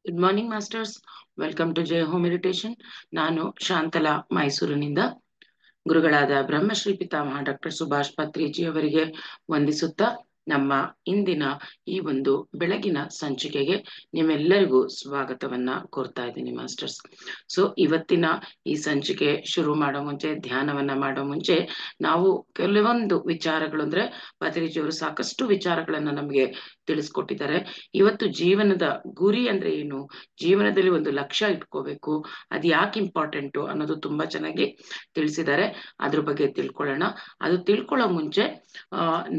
Good morning masters. Welcome to Jai home meditation. ನಾನು ಶಾಂತಲಾ, ಮೈಸೂರಿನಿಂದ. ಗುರುಗಳಾದ ಬ್ರಹ್ಮಶ್ರೀ ಪಿತಾಮಹ ಡಾಕ್ಟರ್ ಸುಭಾಷ್ ಪತ್ರಿಜಿ ಅವರಿಗೆ ವಂದಿಸುತ್ತಾ ನಮ್ಮ ಇಂದಿನ ಈ ಒಂದು ಬೆಳಗಿನ ಸಂಚಿಕೆಗೆ ನಿಮ್ಮೆಲ್ಲರಿಗೂ ಸ್ವಾಗತವನ್ನ ಕೋರ್ತಾ ಇದ್ದೀನಿ ಮಾಸ್ಟರ್ಸ್. ಸೊ ಇವತ್ತಿನ ಈ ಸಂಚಿಕೆ ಶುರು ಮಾಡೋ ಮುಂಚೆ, ಧ್ಯಾನವನ್ನ ಮಾಡೋ ಮುಂಚೆ ನಾವು ಕೆಲವೊಂದು ವಿಚಾರಗಳು ಅಂದ್ರೆ ಪತ್ರಿಜಿಯವರು ಸಾಕಷ್ಟು ವಿಚಾರಗಳನ್ನ ನಮಗೆ ತಿಳಿಸ್ಕೊಟ್ಟಿದ್ದಾರೆ. ಇವತ್ತು ಜೀವನದ ಗುರಿ ಅಂದ್ರೆ ಏನು, ಜೀವನದಲ್ಲಿ ಒಂದು ಲಕ್ಷ್ಯ ಇಟ್ಕೋಬೇಕು, ಅದು ಯಾಕೆ ಇಂಪಾರ್ಟೆಂಟು ಅನ್ನೋದು ತುಂಬಾ ಚೆನ್ನಾಗಿ ತಿಳಿಸಿದ್ದಾರೆ. ಅದ್ರ ಬಗ್ಗೆ ತಿಳ್ಕೊಳ್ಳೋಣ. ಅದು ತಿಳ್ಕೊಳ್ಳೋ ಮುಂಚೆ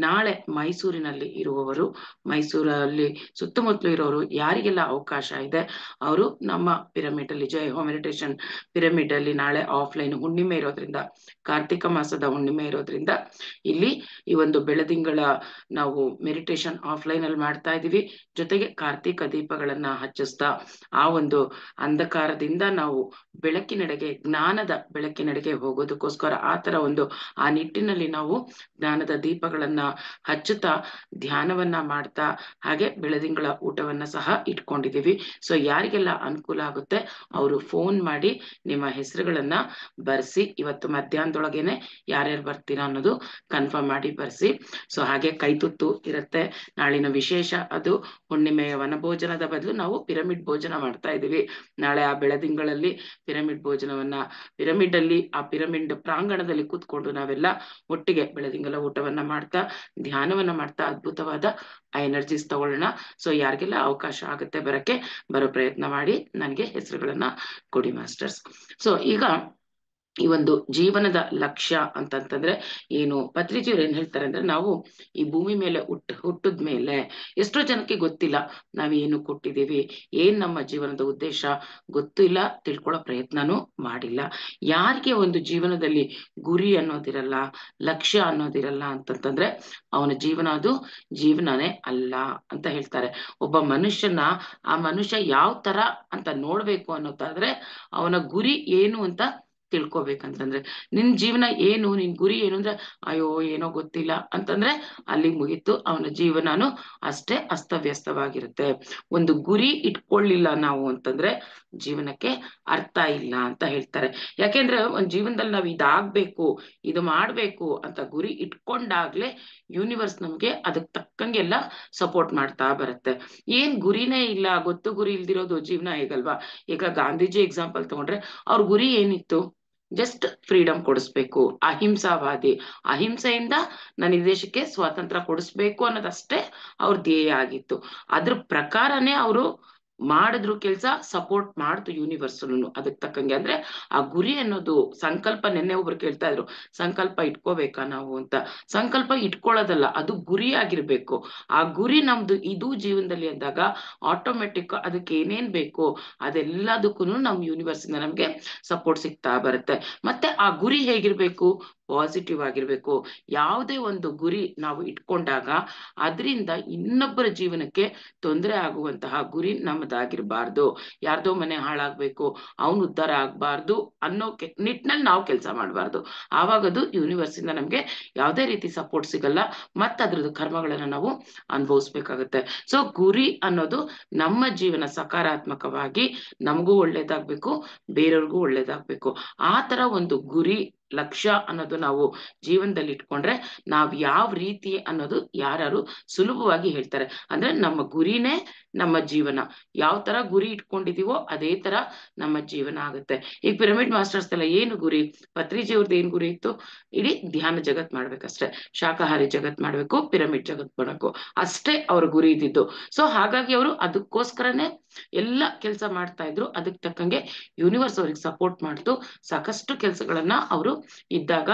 ನಾಳೆ ಮೈಸೂರಿನಲ್ಲಿ ಇರುವವರು, ಮೈಸೂರಲ್ಲಿ ಸುತ್ತಮುತ್ತಲು ಇರೋರು ಯಾರಿಗೆಲ್ಲ ಅವಕಾಶ ಇದೆ ಅವರು ನಮ್ಮ ಪಿರಮಿಡ್ ಅಲ್ಲಿ, ಜೈ ಹೋಮ್ ಮೆಡಿಟೇಷನ್ ಪಿರಮಿಡ್ ಅಲ್ಲಿ ನಾಳೆ ಆಫ್ಲೈನ್ ಹುಣ್ಣಿಮೆ ಇರೋದ್ರಿಂದ, ಕಾರ್ತಿಕ ಮಾಸದ ಹುಣ್ಣಿಮೆ ಇರೋದ್ರಿಂದ ಇಲ್ಲಿ ಈ ಒಂದು ಬೆಳದಿಂಗಳ ನಾವು ಮೆಡಿಟೇಷನ್ ಆಫ್ಲೈನ್ ಅಲ್ಲಿ ಮಾಡ್ತಾ ಇದೀವಿ. ಜೊತೆಗೆ ಕಾರ್ತಿಕ ದೀಪಗಳನ್ನ ಹಚ್ಚಿಸ್ತಾ ಆ ಒಂದು ಅಂಧಕಾರದಿಂದ ನಾವು ಬೆಳಕಿನೆಡೆಗೆ, ಜ್ಞಾನದ ಬೆಳಕಿನೆಡೆಗೆ ಹೋಗೋದಕ್ಕೋಸ್ಕರ ಆ ತರ ಒಂದು ಆ ನಿಟ್ಟಿನಲ್ಲಿ ನಾವು ಜ್ಞಾನದ ದೀಪಗಳನ್ನ ಹಚ್ಚುತ್ತಾ ಧ್ಯಾನವನ್ನ ಮಾಡ್ತಾ ಹಾಗೆ ಬೆಳದಿಂಗಳ ಊಟವನ್ನ ಸಹ ಇಟ್ಕೊಂಡಿದೀವಿ. ಸೊ ಯಾರಿಗೆಲ್ಲ ಅನುಕೂಲ ಆಗುತ್ತೆ ಅವರು ಫೋನ್ ಮಾಡಿ ನಿಮ್ಮ ಹೆಸರುಗಳನ್ನ ಬರ್ಸಿ, ಇವತ್ತು ಮಧ್ಯಾಹ್ನದೊಳಗೇನೆ ಯಾರ್ಯಾರು ಬರ್ತೀರಾ ಅನ್ನೋದು ಕನ್ಫರ್ಮ್ ಮಾಡಿ ಬರ್ಸಿ. ಸೊ ಹಾಗೆ ಕೈತುತ್ತು ಇರುತ್ತೆ. ನಾಳಿನ ವಿಶೇಷ ಅದು ಹುಣ್ಣಿಮೆಯ ವನಭೋಜನದ ಬದಲು ನಾವು ಪಿರಮಿಡ್ ಭೋಜನ ಮಾಡ್ತಾ ಇದೀವಿ. ನಾಳೆ ಆ ಬೆಳದಿಂಗಳಲ್ಲಿ ಪಿರಮಿಡ್ ಭೋಜನವನ್ನ, ಪಿರಮಿಡ್ ಅಲ್ಲಿ ಆ ಪಿರಮಿಡ್ ಪ್ರಾಂಗಣದಲ್ಲಿ ಕೂತ್ಕೊಂಡು ನಾವೆಲ್ಲ ಒಟ್ಟಿಗೆ ಬೆಳದಿಂಗಲ ಊಟವನ್ನ ಮಾಡ್ತಾ ಧ್ಯಾನವನ್ನ ಮಾಡ್ತಾ ಅದ್ಭುತವಾದ ಎನರ್ಜೀಸ್ ತಗೊಳ್ಳೋಣ. ಸೊ ಯಾರಿಗೆಲ್ಲ ಅವಕಾಶ ಆಗುತ್ತೆ ಬರಕ್ಕೆ, ಬರೋ ಪ್ರಯತ್ನ ಮಾಡಿ ನನಗೆ ಹೆಸರುಗಳನ್ನ ಕೊಡಿ ಮಾಸ್ಟರ್ಸ್. ಸೊ ಈಗ ಈ ಒಂದು ಜೀವನದ ಲಕ್ಷ್ಯ ಅಂತಂತಂದ್ರೆ ಏನು, ಪತ್ರಿಜಿಯವ್ರು ಏನ್ ಹೇಳ್ತಾರೆ ಅಂದ್ರೆ, ನಾವು ಈ ಭೂಮಿ ಮೇಲೆ ಹುಟ್ಟಿದ ಮೇಲೆ ಎಷ್ಟೋ ಜನಕ್ಕೆ ಗೊತ್ತಿಲ್ಲ ನಾವೇನು ಕೊಟ್ಟಿದ್ದೀವಿ, ಏನ್ ನಮ್ಮ ಜೀವನದ ಉದ್ದೇಶ ಗೊತ್ತಿಲ್ಲ, ತಿಳ್ಕೊಳ್ಳೋ ಪ್ರಯತ್ನನೂ ಮಾಡಿಲ್ಲ. ಯಾರಿಗೆ ಒಂದು ಜೀವನದಲ್ಲಿ ಗುರಿ ಅನ್ನೋದಿರಲ್ಲ, ಲಕ್ಷ್ಯ ಅನ್ನೋದಿರಲ್ಲ ಅಂತಂತಂದ್ರೆ ಅವನ ಜೀವನ ಅದು ಜೀವನನೇ ಅಲ್ಲ ಅಂತ ಹೇಳ್ತಾರೆ. ಒಬ್ಬ ಮನುಷ್ಯನ, ಆ ಮನುಷ್ಯ ಯಾವ ತರ ಅಂತ ನೋಡ್ಬೇಕು ಅನ್ನೋದಾದ್ರೆ ಅವನ ಗುರಿ ಏನು ಅಂತ ತಿಳ್ಕೊಬೇಕಂತಂದ್ರೆ, ನಿನ್ ಜೀವನ ಏನು, ನಿನ್ ಗುರಿ ಏನು ಅಂದ್ರೆ ಅಯ್ಯೋ ಏನೋ ಗೊತ್ತಿಲ್ಲ ಅಂತಂದ್ರೆ ಅಲ್ಲಿಗೆ ಮುಗೀತು, ಅವನ ಜೀವನಾನು ಅಷ್ಟೇ ಅಸ್ತವ್ಯಸ್ತವಾಗಿರುತ್ತೆ. ಒಂದು ಗುರಿ ಇಟ್ಕೊಳ್ಳಿಲ್ಲ ನಾವು ಅಂತಂದ್ರೆ ಜೀವನಕ್ಕೆ ಅರ್ಥ ಇಲ್ಲ ಅಂತ ಹೇಳ್ತಾರೆ. ಯಾಕೆಂದ್ರೆ ಒಂದ್ ಜೀವನದಲ್ಲಿ ನಾವು ಇದಾಗ್ಬೇಕು, ಇದು ಮಾಡ್ಬೇಕು ಅಂತ ಗುರಿ ಇಟ್ಕೊಂಡಾಗ್ಲೇ ಯೂನಿವರ್ಸ್ ನಮ್ಗೆ ಅದಕ್ ತಕ್ಕಂಗೆಲ್ಲ ಸಪೋರ್ಟ್ ಮಾಡ್ತಾ ಬರುತ್ತೆ. ಏನ್ ಗುರಿನೇ ಇಲ್ಲ, ಗೊತ್ತು ಗುರಿ ಇಲ್ದಿರೋದು ಜೀವನ ಹೇಗಲ್ವಾ. ಈಗ ಗಾಂಧೀಜಿ ಎಕ್ಸಾಂಪಲ್ ತಗೊಂಡ್ರೆ ಅವ್ರ ಗುರಿ ಏನಿತ್ತು, ಜಸ್ಟ್ ಫ್ರೀಡಮ್ ಕೊಡಿಸ್ಬೇಕು, ಅಹಿಂಸಾವಾದಿ, ಅಹಿಂಸೆಯಿಂದ ನನ್ನ ಈ ದೇಶಕ್ಕೆ ಸ್ವಾತಂತ್ರ್ಯ ಕೊಡಿಸ್ಬೇಕು ಅನ್ನೋದಷ್ಟೇ ಅವ್ರ ಧ್ಯೇಯ ಆಗಿತ್ತು. ಅದ್ರ ಪ್ರಕಾರನೇ ಅವರು ಮಾಡಿದ್ರು ಕೆಲ್ಸ, ಸಪೋರ್ಟ್ ಮಾಡ್ತು ಯೂನಿವರ್ಸಲ್ನು ಅದಕ್ ತಕ್ಕಂಗೆ. ಅಂದ್ರೆ ಆ ಗುರಿ ಅನ್ನೋದು ಸಂಕಲ್ಪ, ನೆನ್ನೆ ಒಬ್ರು ಕೇಳ್ತಾ ಇದ್ರು ಸಂಕಲ್ಪ ಇಟ್ಕೋಬೇಕಾ ನಾವು ಅಂತ. ಸಂಕಲ್ಪ ಇಟ್ಕೊಳ್ಳೋದಲ್ಲ, ಅದು ಗುರಿ ಆಗಿರ್ಬೇಕು. ಆ ಗುರಿ ನಮ್ದು ಇದು ಜೀವನದಲ್ಲಿ ಅಂದಾಗ ಆಟೋಮೆಟಿಕ್ ಅದಕ್ಕೆ ಏನೇನ್ ಬೇಕು ಅದೆಲ್ಲದಕ್ಕೂ ನಮ್ ಯೂನಿವರ್ಸ್ ಇಂದ ನಮ್ಗೆ ಸಪೋರ್ಟ್ ಸಿಗ್ತಾ ಬರುತ್ತೆ. ಮತ್ತೆ ಆ ಗುರಿ ಹೇಗಿರ್ಬೇಕು, ಪಾಸಿಟಿವ್ ಆಗಿರ್ಬೇಕು. ಯಾವುದೇ ಒಂದು ಗುರಿ ನಾವು ಇಟ್ಕೊಂಡಾಗ ಅದರಿಂದ ಇನ್ನೊಬ್ಬರ ಜೀವನಕ್ಕೆ ತೊಂದರೆ ಆಗುವಂತಹ ಗುರಿ ನಮ್ಮದಾಗಿರ್ಬಾರ್ದು. ಯಾರ್ದೋ ಮನೆ ಹಾಳಾಗ್ಬೇಕು, ಅವನು ಉದ್ಧಾರ ಆಗ್ಬಾರ್ದು ಅನ್ನೋ ನಿಟ್ಟಿನಲ್ಲಿ ನಾವು ಕೆಲಸ ಮಾಡಬಾರ್ದು. ಆವಾಗ ಅದು ಯೂನಿವರ್ಸ್ ಇಂದ ನಮ್ಗೆ ಯಾವುದೇ ರೀತಿ ಸಪೋರ್ಟ್ ಸಿಗಲ್ಲ, ಮತ್ತೆ ಅದ್ರದ್ದು ಕರ್ಮಗಳನ್ನ ನಾವು ಅನುಭವಿಸ್ಬೇಕಾಗತ್ತೆ. ಸೊ ಗುರಿ ಅನ್ನೋದು ನಮ್ಮ ಜೀವನ ಸಕಾರಾತ್ಮಕವಾಗಿ ನಮಗೂ ಒಳ್ಳೇದಾಗ್ಬೇಕು, ಬೇರೆಯವ್ರಿಗೂ ಒಳ್ಳೇದಾಗ್ಬೇಕು. ಆ ತರ ಒಂದು ಗುರಿ, ಲಕ್ಷ್ಯ ಅನ್ನೋದು ನಾವು ಜೀವನದಲ್ಲಿ ಇಟ್ಕೊಂಡ್ರೆ ನಾವ್ ಯಾವ ರೀತಿ ಅನ್ನೋದು ಯಾರು ಸುಲಭವಾಗಿ ಹೇಳ್ತಾರೆ. ಅಂದ್ರೆ ನಮ್ಮ ಗುರಿನೇ ನಮ್ಮ ಜೀವನ, ಯಾವ ತರ ಗುರಿ ಇಟ್ಕೊಂಡಿದೀವೋ ಅದೇ ತರ ನಮ್ಮ ಜೀವನ ಆಗುತ್ತೆ. ಈಗ ಪಿರಮಿಡ್ ಮಾಸ್ಟರ್ಸ್ ಎಲ್ಲ ಏನು ಗುರಿ, ಪತ್ರಿಜಿ ಅವ್ರದ್ದು ಏನ್ ಗುರಿ ಇತ್ತು, ಇಡೀ ಧ್ಯಾನ ಜಗತ್ ಮಾಡ್ಬೇಕಷ್ಟೇ, ಶಾಕಾಹಾರಿ ಜಗತ್ ಮಾಡ್ಬೇಕು, ಪಿರಮಿಡ್ ಜಗತ್ ಮಾಡ್ಬೇಕು, ಅಷ್ಟೇ ಅವ್ರ ಗುರಿ ಇದ್ದಿದ್ದು. ಸೊ ಹಾಗಾಗಿ ಅವರು ಅದಕ್ಕೋಸ್ಕರನೇ ಎಲ್ಲ ಕೆಲಸ ಮಾಡ್ತಾ ಇದ್ರು. ಅದಕ್ಕೆ ತಕ್ಕಂಗೆ ಯೂನಿವರ್ಸ್ ಅವ್ರಿಗೆ ಸಪೋರ್ಟ್ ಮಾಡ್ತು. ಸಾಕಷ್ಟು ಕೆಲಸಗಳನ್ನ ಅವರು ಇದ್ದಾಗ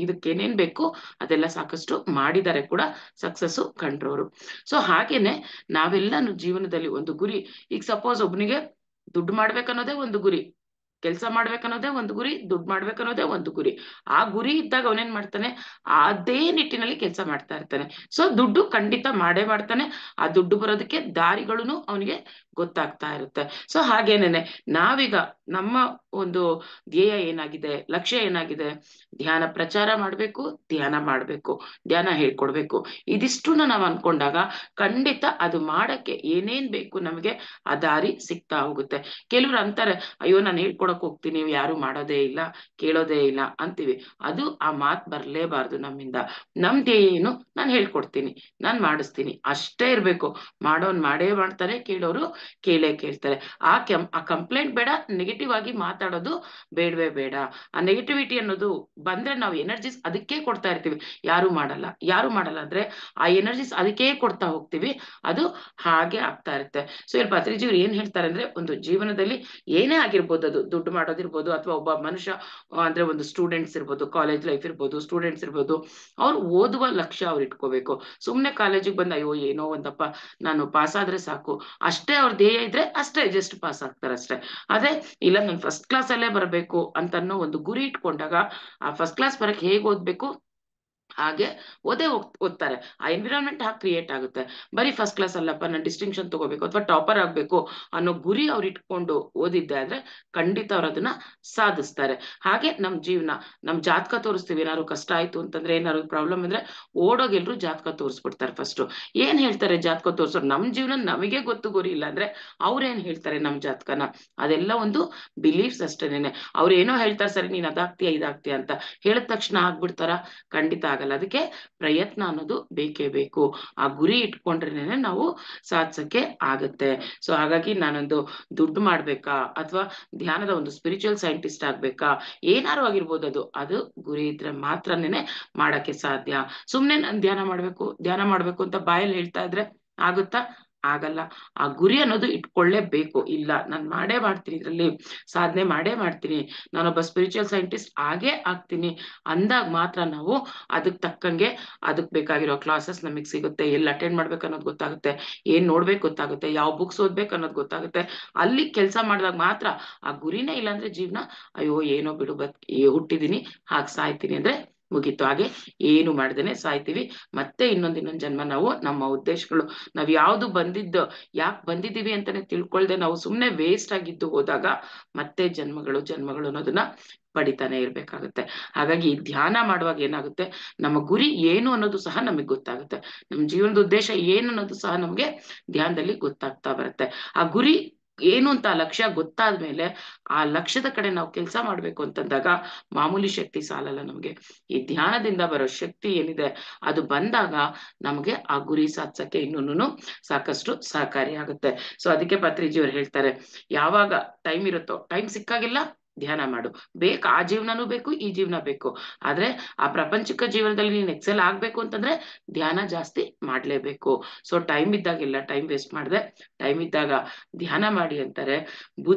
ಇದಕ್ಕೇನೇನ್ ಬೇಕು ಅದೆಲ್ಲ ಸಾಕಷ್ಟು ಮಾಡಿದ್ದಾರೆ ಕೂಡ, ಸಕ್ಸಸ್ ಕಂಡ್ರೋರು. ಸೊ ಹಾಗೇನೆ ನಾವೆಲ್ಲಾನು ಜೀವನದಲ್ಲಿ ಒಂದು ಗುರಿ, ಈಗ ಸಪೋಸ್ ಒಬ್ನಿಗೆ ದುಡ್ಡು ಮಾಡ್ಬೇಕನ್ನೋದೇ ಒಂದು ಗುರಿ, ಕೆಲಸ ಮಾಡ್ಬೇಕನ್ನೋದೇ ಒಂದು ಗುರಿ, ದುಡ್ಡು ಮಾಡ್ಬೇಕನ್ನೋದೇ ಒಂದು ಗುರಿ. ಆ ಗುರಿ ಇದ್ದಾಗ ಅವನೇನ್ ಮಾಡ್ತಾನೆ, ಅದೇ ನಿಟ್ಟಿನಲ್ಲಿ ಕೆಲಸ ಮಾಡ್ತಾ ಇರ್ತಾನೆ. ಸೊ ದುಡ್ಡು ಖಂಡಿತ ಮಾಡೇ ಮಾಡ್ತಾನೆ. ಆ ದುಡ್ಡು ಬರೋದಕ್ಕೆ ದಾರಿಗಳನ್ನು ಅವನಿಗೆ ಗೊತ್ತಾಗ್ತಾ ಇರುತ್ತೆ. ಸೊ ಹಾಗೇನೇನೆ ನಾವೀಗ ನಮ್ಮ ಒಂದು ಧ್ಯೇಯ ಏನಾಗಿದೆ, ಲಕ್ಷ್ಯ ಏನಾಗಿದೆ, ಧ್ಯಾನ ಪ್ರಚಾರ ಮಾಡ್ಬೇಕು, ಧ್ಯಾನ ಮಾಡ್ಬೇಕು, ಧ್ಯಾನ ಹೇಳ್ಕೊಡ್ಬೇಕು. ಇದಿಷ್ಟನ್ನ ನಾವ್ ಅನ್ಕೊಂಡಾಗ ಖಂಡಿತ ಅದು ಮಾಡಕ್ಕೆ ಏನೇನ್ ಬೇಕು ನಮಗೆ ಆ ದಾರಿ ಸಿಗ್ತಾ ಹೋಗುತ್ತೆ. ಕೆಲವ್ರು ಅಂತಾರೆ, ಅಯ್ಯೋ ನಾನು ಹೇಳ್ಕೊಡಕ್ ಹೋಗ್ತೀನಿ, ಯಾರು ಮಾಡೋದೇ ಇಲ್ಲ, ಕೇಳೋದೇ ಇಲ್ಲ ಅಂತೀವಿ. ಅದು ಆ ಮಾತ್ ಬರ್ಲೇಬಾರ್ದು ನಮ್ಮಿಂದ. ನಮ್ ಧ್ಯೇಯ ಏನು, ನಾನ್ ಹೇಳ್ಕೊಡ್ತೀನಿ, ನಾನ್ ಮಾಡಿಸ್ತೀನಿ ಅಷ್ಟೇ ಇರ್ಬೇಕು. ಮಾಡೋನ್ ಮಾಡೇ ಮಾಡ್ತಾರೆ, ಕೇಳೋರು ಕೇಳೇ ಕೇಳ್ತಾರೆ. ಆ ಕಂಪ್ಲೇಂಟ್ ಬೇಡ, ನೆಗೆಟಿವ್ ಆಗಿ ಮಾತಾಡೋದು ಬೇಡವೇ ಬೇಡ. ಆ ನೆಗೆಟಿವಿಟಿ ಅನ್ನೋದು ಬಂದ್ರೆ ನಾವು ಎನರ್ಜಿಸ್ ಅದಕ್ಕೆ ಕೊಡ್ತಾ ಇರ್ತೀವಿ. ಯಾರು ಮಾಡಲ್ಲ ಅಂದ್ರೆ ಆ ಎನರ್ಜಿಸ್ ಅದಕ್ಕೆ ಕೊಡ್ತಾ ಹೋಗ್ತೀವಿ, ಅದು ಹಾಗೆ ಆಗ್ತಾ ಇರುತ್ತೆ. ಸೊ ಇಲ್ಲಿ ಪತ್ರಿಜಿಯವ್ರು ಏನ್ ಹೇಳ್ತಾರೆ ಅಂದ್ರೆ, ಒಂದು ಜೀವನದಲ್ಲಿ ಏನೇ ಆಗಿರ್ಬೋದು, ಅದು ದುಡ್ಡು ಮಾಡೋದಿರ್ಬೋದು, ಅಥವಾ ಒಬ್ಬ ಮನುಷ್ಯ ಅಂದ್ರೆ ಒಂದು ಸ್ಟೂಡೆಂಟ್ಸ್ ಇರ್ಬೋದು, ಕಾಲೇಜ್ ಲೈಫ್ ಇರ್ಬೋದು, ಸ್ಟೂಡೆಂಟ್ಸ್ ಇರ್ಬೋದು, ಅವ್ರು ಓದುವ ಲಕ್ಷ್ಯ ಅವ್ರು ಇಟ್ಕೋಬೇಕು. ಸುಮ್ನೆ ಕಾಲೇಜಿಗೆ ಬಂದ ಅಯ್ಯೋ ಏನೋ ಒಂದಪ್ಪ ನಾನು ಪಾಸ್ ಆದ್ರೆ ಸಾಕು ಅಷ್ಟೇ ಅವ್ರ ಧ್ಯೇಯ ಇದ್ರೆ ಅಷ್ಟೇ, ಜಸ್ಟ್ ಪಾಸ್ ಆಗ್ತಾರೆ ಅಷ್ಟೇ. ಆದ್ರೆ ಇಲ್ಲ ನಾನು ಫಸ್ಟ್ ಕ್ಲಾಸ್ ಅಲ್ಲೇ ಬರಬೇಕು ಅಂತ ಅನ್ನೋ ಒಂದು ಗುರಿ ಇಟ್ಕೊಂಡಾಗ ಆ ಫಸ್ಟ್ ಕ್ಲಾಸ್ ಬರಕ್ ಹೇಗ್ ಓದ್ಬೇಕು ಹಾಗೆ ಓದ್ತಾರೆ. ಆ ಎನ್ವಿರಾನ್ಮೆಂಟ್ ಹಾಗೆ ಕ್ರಿಯೇಟ್ ಆಗುತ್ತೆ. ಬರೀ ಫಸ್ಟ್ ಕ್ಲಾಸ್ ಅಲ್ಲಪ್ಪ ನಾನು ಡಿಸ್ಟಿಂಕ್ಷನ್ ತಗೋಬೇಕು ಅಥವಾ ಟಾಪರ್ ಆಗ್ಬೇಕು ಅನ್ನೋ ಗುರಿ ಅವ್ರು ಇಟ್ಕೊಂಡು ಓದಿದ್ದೆ ಆದ್ರೆ ಖಂಡಿತ ಅವ್ರು ಅದನ್ನ ಸಾಧಿಸ್ತಾರೆ. ಹಾಗೆ ನಮ್ ಜಾತಕ ತೋರಿಸ್ತೀವಿ. ಏನಾದ್ರು ಕಷ್ಟ ಆಯ್ತು ಅಂತಂದ್ರೆ, ಏನಾದ್ರು ಪ್ರಾಬ್ಲಮ್ ಅಂದ್ರೆ ಓಡೋಗಿ ಎಲ್ರು ಜಾತಕ ತೋರಿಸ್ಬಿಡ್ತಾರೆ. ಫಸ್ಟ್ ಏನ್ ಹೇಳ್ತಾರೆ ಜಾತಕ ತೋರ್ಸೋರು, ನಮ್ ಜೀವನ ನಮಗೆ ಗೊತ್ತು ಗುರಿ ಇಲ್ಲ ಅಂದ್ರೆ ಅವ್ರೇನ್ ಹೇಳ್ತಾರೆ ನಮ್ ಜಾತಕನ, ಅದೆಲ್ಲ ಒಂದು ಬಿಲೀಫ್ಸ್ ಅಷ್ಟೇನೆ. ಅವ್ರು ಏನೋ ಹೇಳ್ತಾರೆ, ಸರಿ ನೀನ್ ಅದಾಗ್ತೀಯ ಇದಾಗ್ತೀಯ ಅಂತ ಹೇಳಿದ ತಕ್ಷಣ ಆಗ್ಬಿಡ್ತಾರ? ಖಂಡಿತ ಆಗಲ್ಲ. ಅದಕ್ಕೆ ಪ್ರಯತ್ನ ಅನ್ನೋದು ಬೇಕೇ ಬೇಕು. ಆ ಗುರಿ ಇಟ್ಕೊಂಡ್ರೇನೆ ನಾವು ಸಾಧಿಸಕ್ಕೆ ಆಗತ್ತೆ. ಸೊ ಹಾಗಾಗಿ ನಾನೊಂದು ದುಡ್ಡು ಮಾಡ್ಬೇಕಾ ಅಥವಾ ಧ್ಯಾನದ ಒಂದು ಸ್ಪಿರಿಚುವಲ್ ಸೈಂಟಿಸ್ಟ್ ಆಗ್ಬೇಕಾ, ಏನಾರು ಆಗಿರ್ಬೋದು, ಅದು ಗುರಿ ಇದ್ರೆ ಮಾತ್ರನೇ ಮಾಡಕ್ಕೆ ಸಾಧ್ಯ. ಸುಮ್ನೆ ನಾನ್ ಧ್ಯಾನ ಮಾಡ್ಬೇಕು ಅಂತ ಬಾಯಲ್ಲಿ ಹೇಳ್ತಾ ಇದ್ರೆ ಆಗುತ್ತಾ? ಆಗಲ್ಲ. ಆ ಗುರಿ ಅನ್ನೋದು ಇಟ್ಕೊಳ್ಳೇಬೇಕು. ಇಲ್ಲ ನಾನ್ ಮಾಡೇ ಮಾಡ್ತೀನಿ, ಇದ್ರಲ್ಲಿ ಸಾಧನೆ ಮಾಡೇ ಮಾಡ್ತೀನಿ, ನಾನೊಬ್ಬ ಸ್ಪಿರಿಚುವಲ್ ಸೈಂಟಿಸ್ಟ್ ಆಗೇ ಆಗ್ತೀನಿ ಅಂದಾಗ ಮಾತ್ರ ನಾವು ಅದಕ್ ತಕ್ಕಂಗೆ ಅದಕ್ ಬೇಕಾಗಿರೋ ಕ್ಲಾಸಸ್ ನಮಗ್ ಸಿಗುತ್ತೆ, ಎಲ್ಲಿ ಅಟೆಂಡ್ ಮಾಡ್ಬೇಕು ಅನ್ನೋದು ಗೊತ್ತಾಗುತ್ತೆ, ಏನ್ ನೋಡ್ಬೇಕು ಗೊತ್ತಾಗುತ್ತೆ, ಯಾವ ಬುಕ್ಸ್ ಓದ್ಬೇಕು ಅನ್ನೋದು ಗೊತ್ತಾಗುತ್ತೆ. ಅಲ್ಲಿ ಕೆಲಸ ಮಾಡಿದಾಗ ಮಾತ್ರ ಆ ಗುರಿನೇ ಇಲ್ಲಾಂದ್ರೆ ಜೀವನ ಅಯ್ಯೋ ಏನೋ ಬಿಡು ಹುಟ್ಟಿದೀನಿ ಹಾಗೆ ಸಾಯ್ತೀನಿ ಅಂದ್ರೆ ಮುಗೀತು. ಹಾಗೆ ಏನು ಮಾಡ್ದೇನೆ ಸಾಯ್ತೀವಿ. ಮತ್ತೆ ಇನ್ನೊಂದ್ ಜನ್ಮ ನಾವು ನಮ್ಮ ಉದ್ದೇಶಗಳು ನಾವ್ ಯಾವ್ದು ಯಾಕೆ ಬಂದಿದೀವಿ ಅಂತಾನೆ ತಿಳ್ಕೊಳ್ದೆ ನಾವು ಸುಮ್ನೆ ವೇಸ್ಟ್ ಆಗಿದ್ದು ಹೋದಾಗ ಮತ್ತೆ ಜನ್ಮಗಳು ಅನ್ನೋದನ್ನ ಪಡಿತಾನೆ ಇರ್ಬೇಕಾಗುತ್ತೆ. ಹಾಗಾಗಿ ಧ್ಯಾನ ಮಾಡುವಾಗ ಏನಾಗುತ್ತೆ, ನಮ್ಮ ಗುರಿ ಏನು ಅನ್ನೋದು ಸಹ ನಮಗ್ ಗೊತ್ತಾಗುತ್ತೆ. ನಮ್ ಜೀವನದ ಉದ್ದೇಶ ಏನು ಅನ್ನೋದು ಸಹ ನಮ್ಗೆ ಧ್ಯಾನದಲ್ಲಿ ಗೊತ್ತಾಗ್ತಾ ಬರುತ್ತೆ. ಆ ಗುರಿ ಏನು ಅಂತ ಆ ಲಕ್ಷ್ಯ ಗೊತ್ತಾದ್ಮೇಲೆ ಆ ಲಕ್ಷ್ಯದ ಕಡೆ ನಾವು ಕೆಲಸ ಮಾಡ್ಬೇಕು ಅಂತಂದಾಗ ಮಾಮೂಲಿ ಶಕ್ತಿ ಸಾಲಲ್ಲ ನಮ್ಗೆ. ಈ ಧ್ಯಾನದಿಂದ ಬರೋ ಶಕ್ತಿ ಏನಿದೆ ಅದು ಬಂದಾಗ ನಮ್ಗೆ ಆ ಗುರಿ ಸಾಧಿಸಕ್ಕೆ ಇನ್ನೂನು ಸಾಕಷ್ಟು ಸಹಕಾರಿಯಾಗುತ್ತೆ. ಸೊ ಅದಕ್ಕೆ ಪತ್ರಿಜಿಯವ್ರು ಹೇಳ್ತಾರೆ, ಯಾವಾಗ ಟೈಮ್ ಇರುತ್ತೋ, ಟೈಮ್ ಸಿಕ್ಕಾಗೆಲ್ಲ ಧ್ಯಾನ ಮಾಡು. ಆ ಜೀವನನೂ ಬೇಕು, ಈ ಜೀವನ ಬೇಕು. ಆದ್ರೆ ಆ ಪ್ರಾಪಂಚಿಕ ಜೀವನದಲ್ಲಿ ನೀನ್ ಎಕ್ಸೆಲ್ ಆಗ್ಬೇಕು ಅಂತಂದ್ರೆ ಧ್ಯಾನ ಜಾಸ್ತಿ ಮಾಡ್ಲೇಬೇಕು. ಸೊ ಟೈಮ್ ಇದ್ದಾಗೆಲ್ಲ ಟೈಮ್ ವೇಸ್ಟ್ ಮಾಡ್ದೆ, ಟೈಮ್ ಇದ್ದಾಗ ಧ್ಯಾನ ಮಾಡಿ ಅಂತಾರೆ.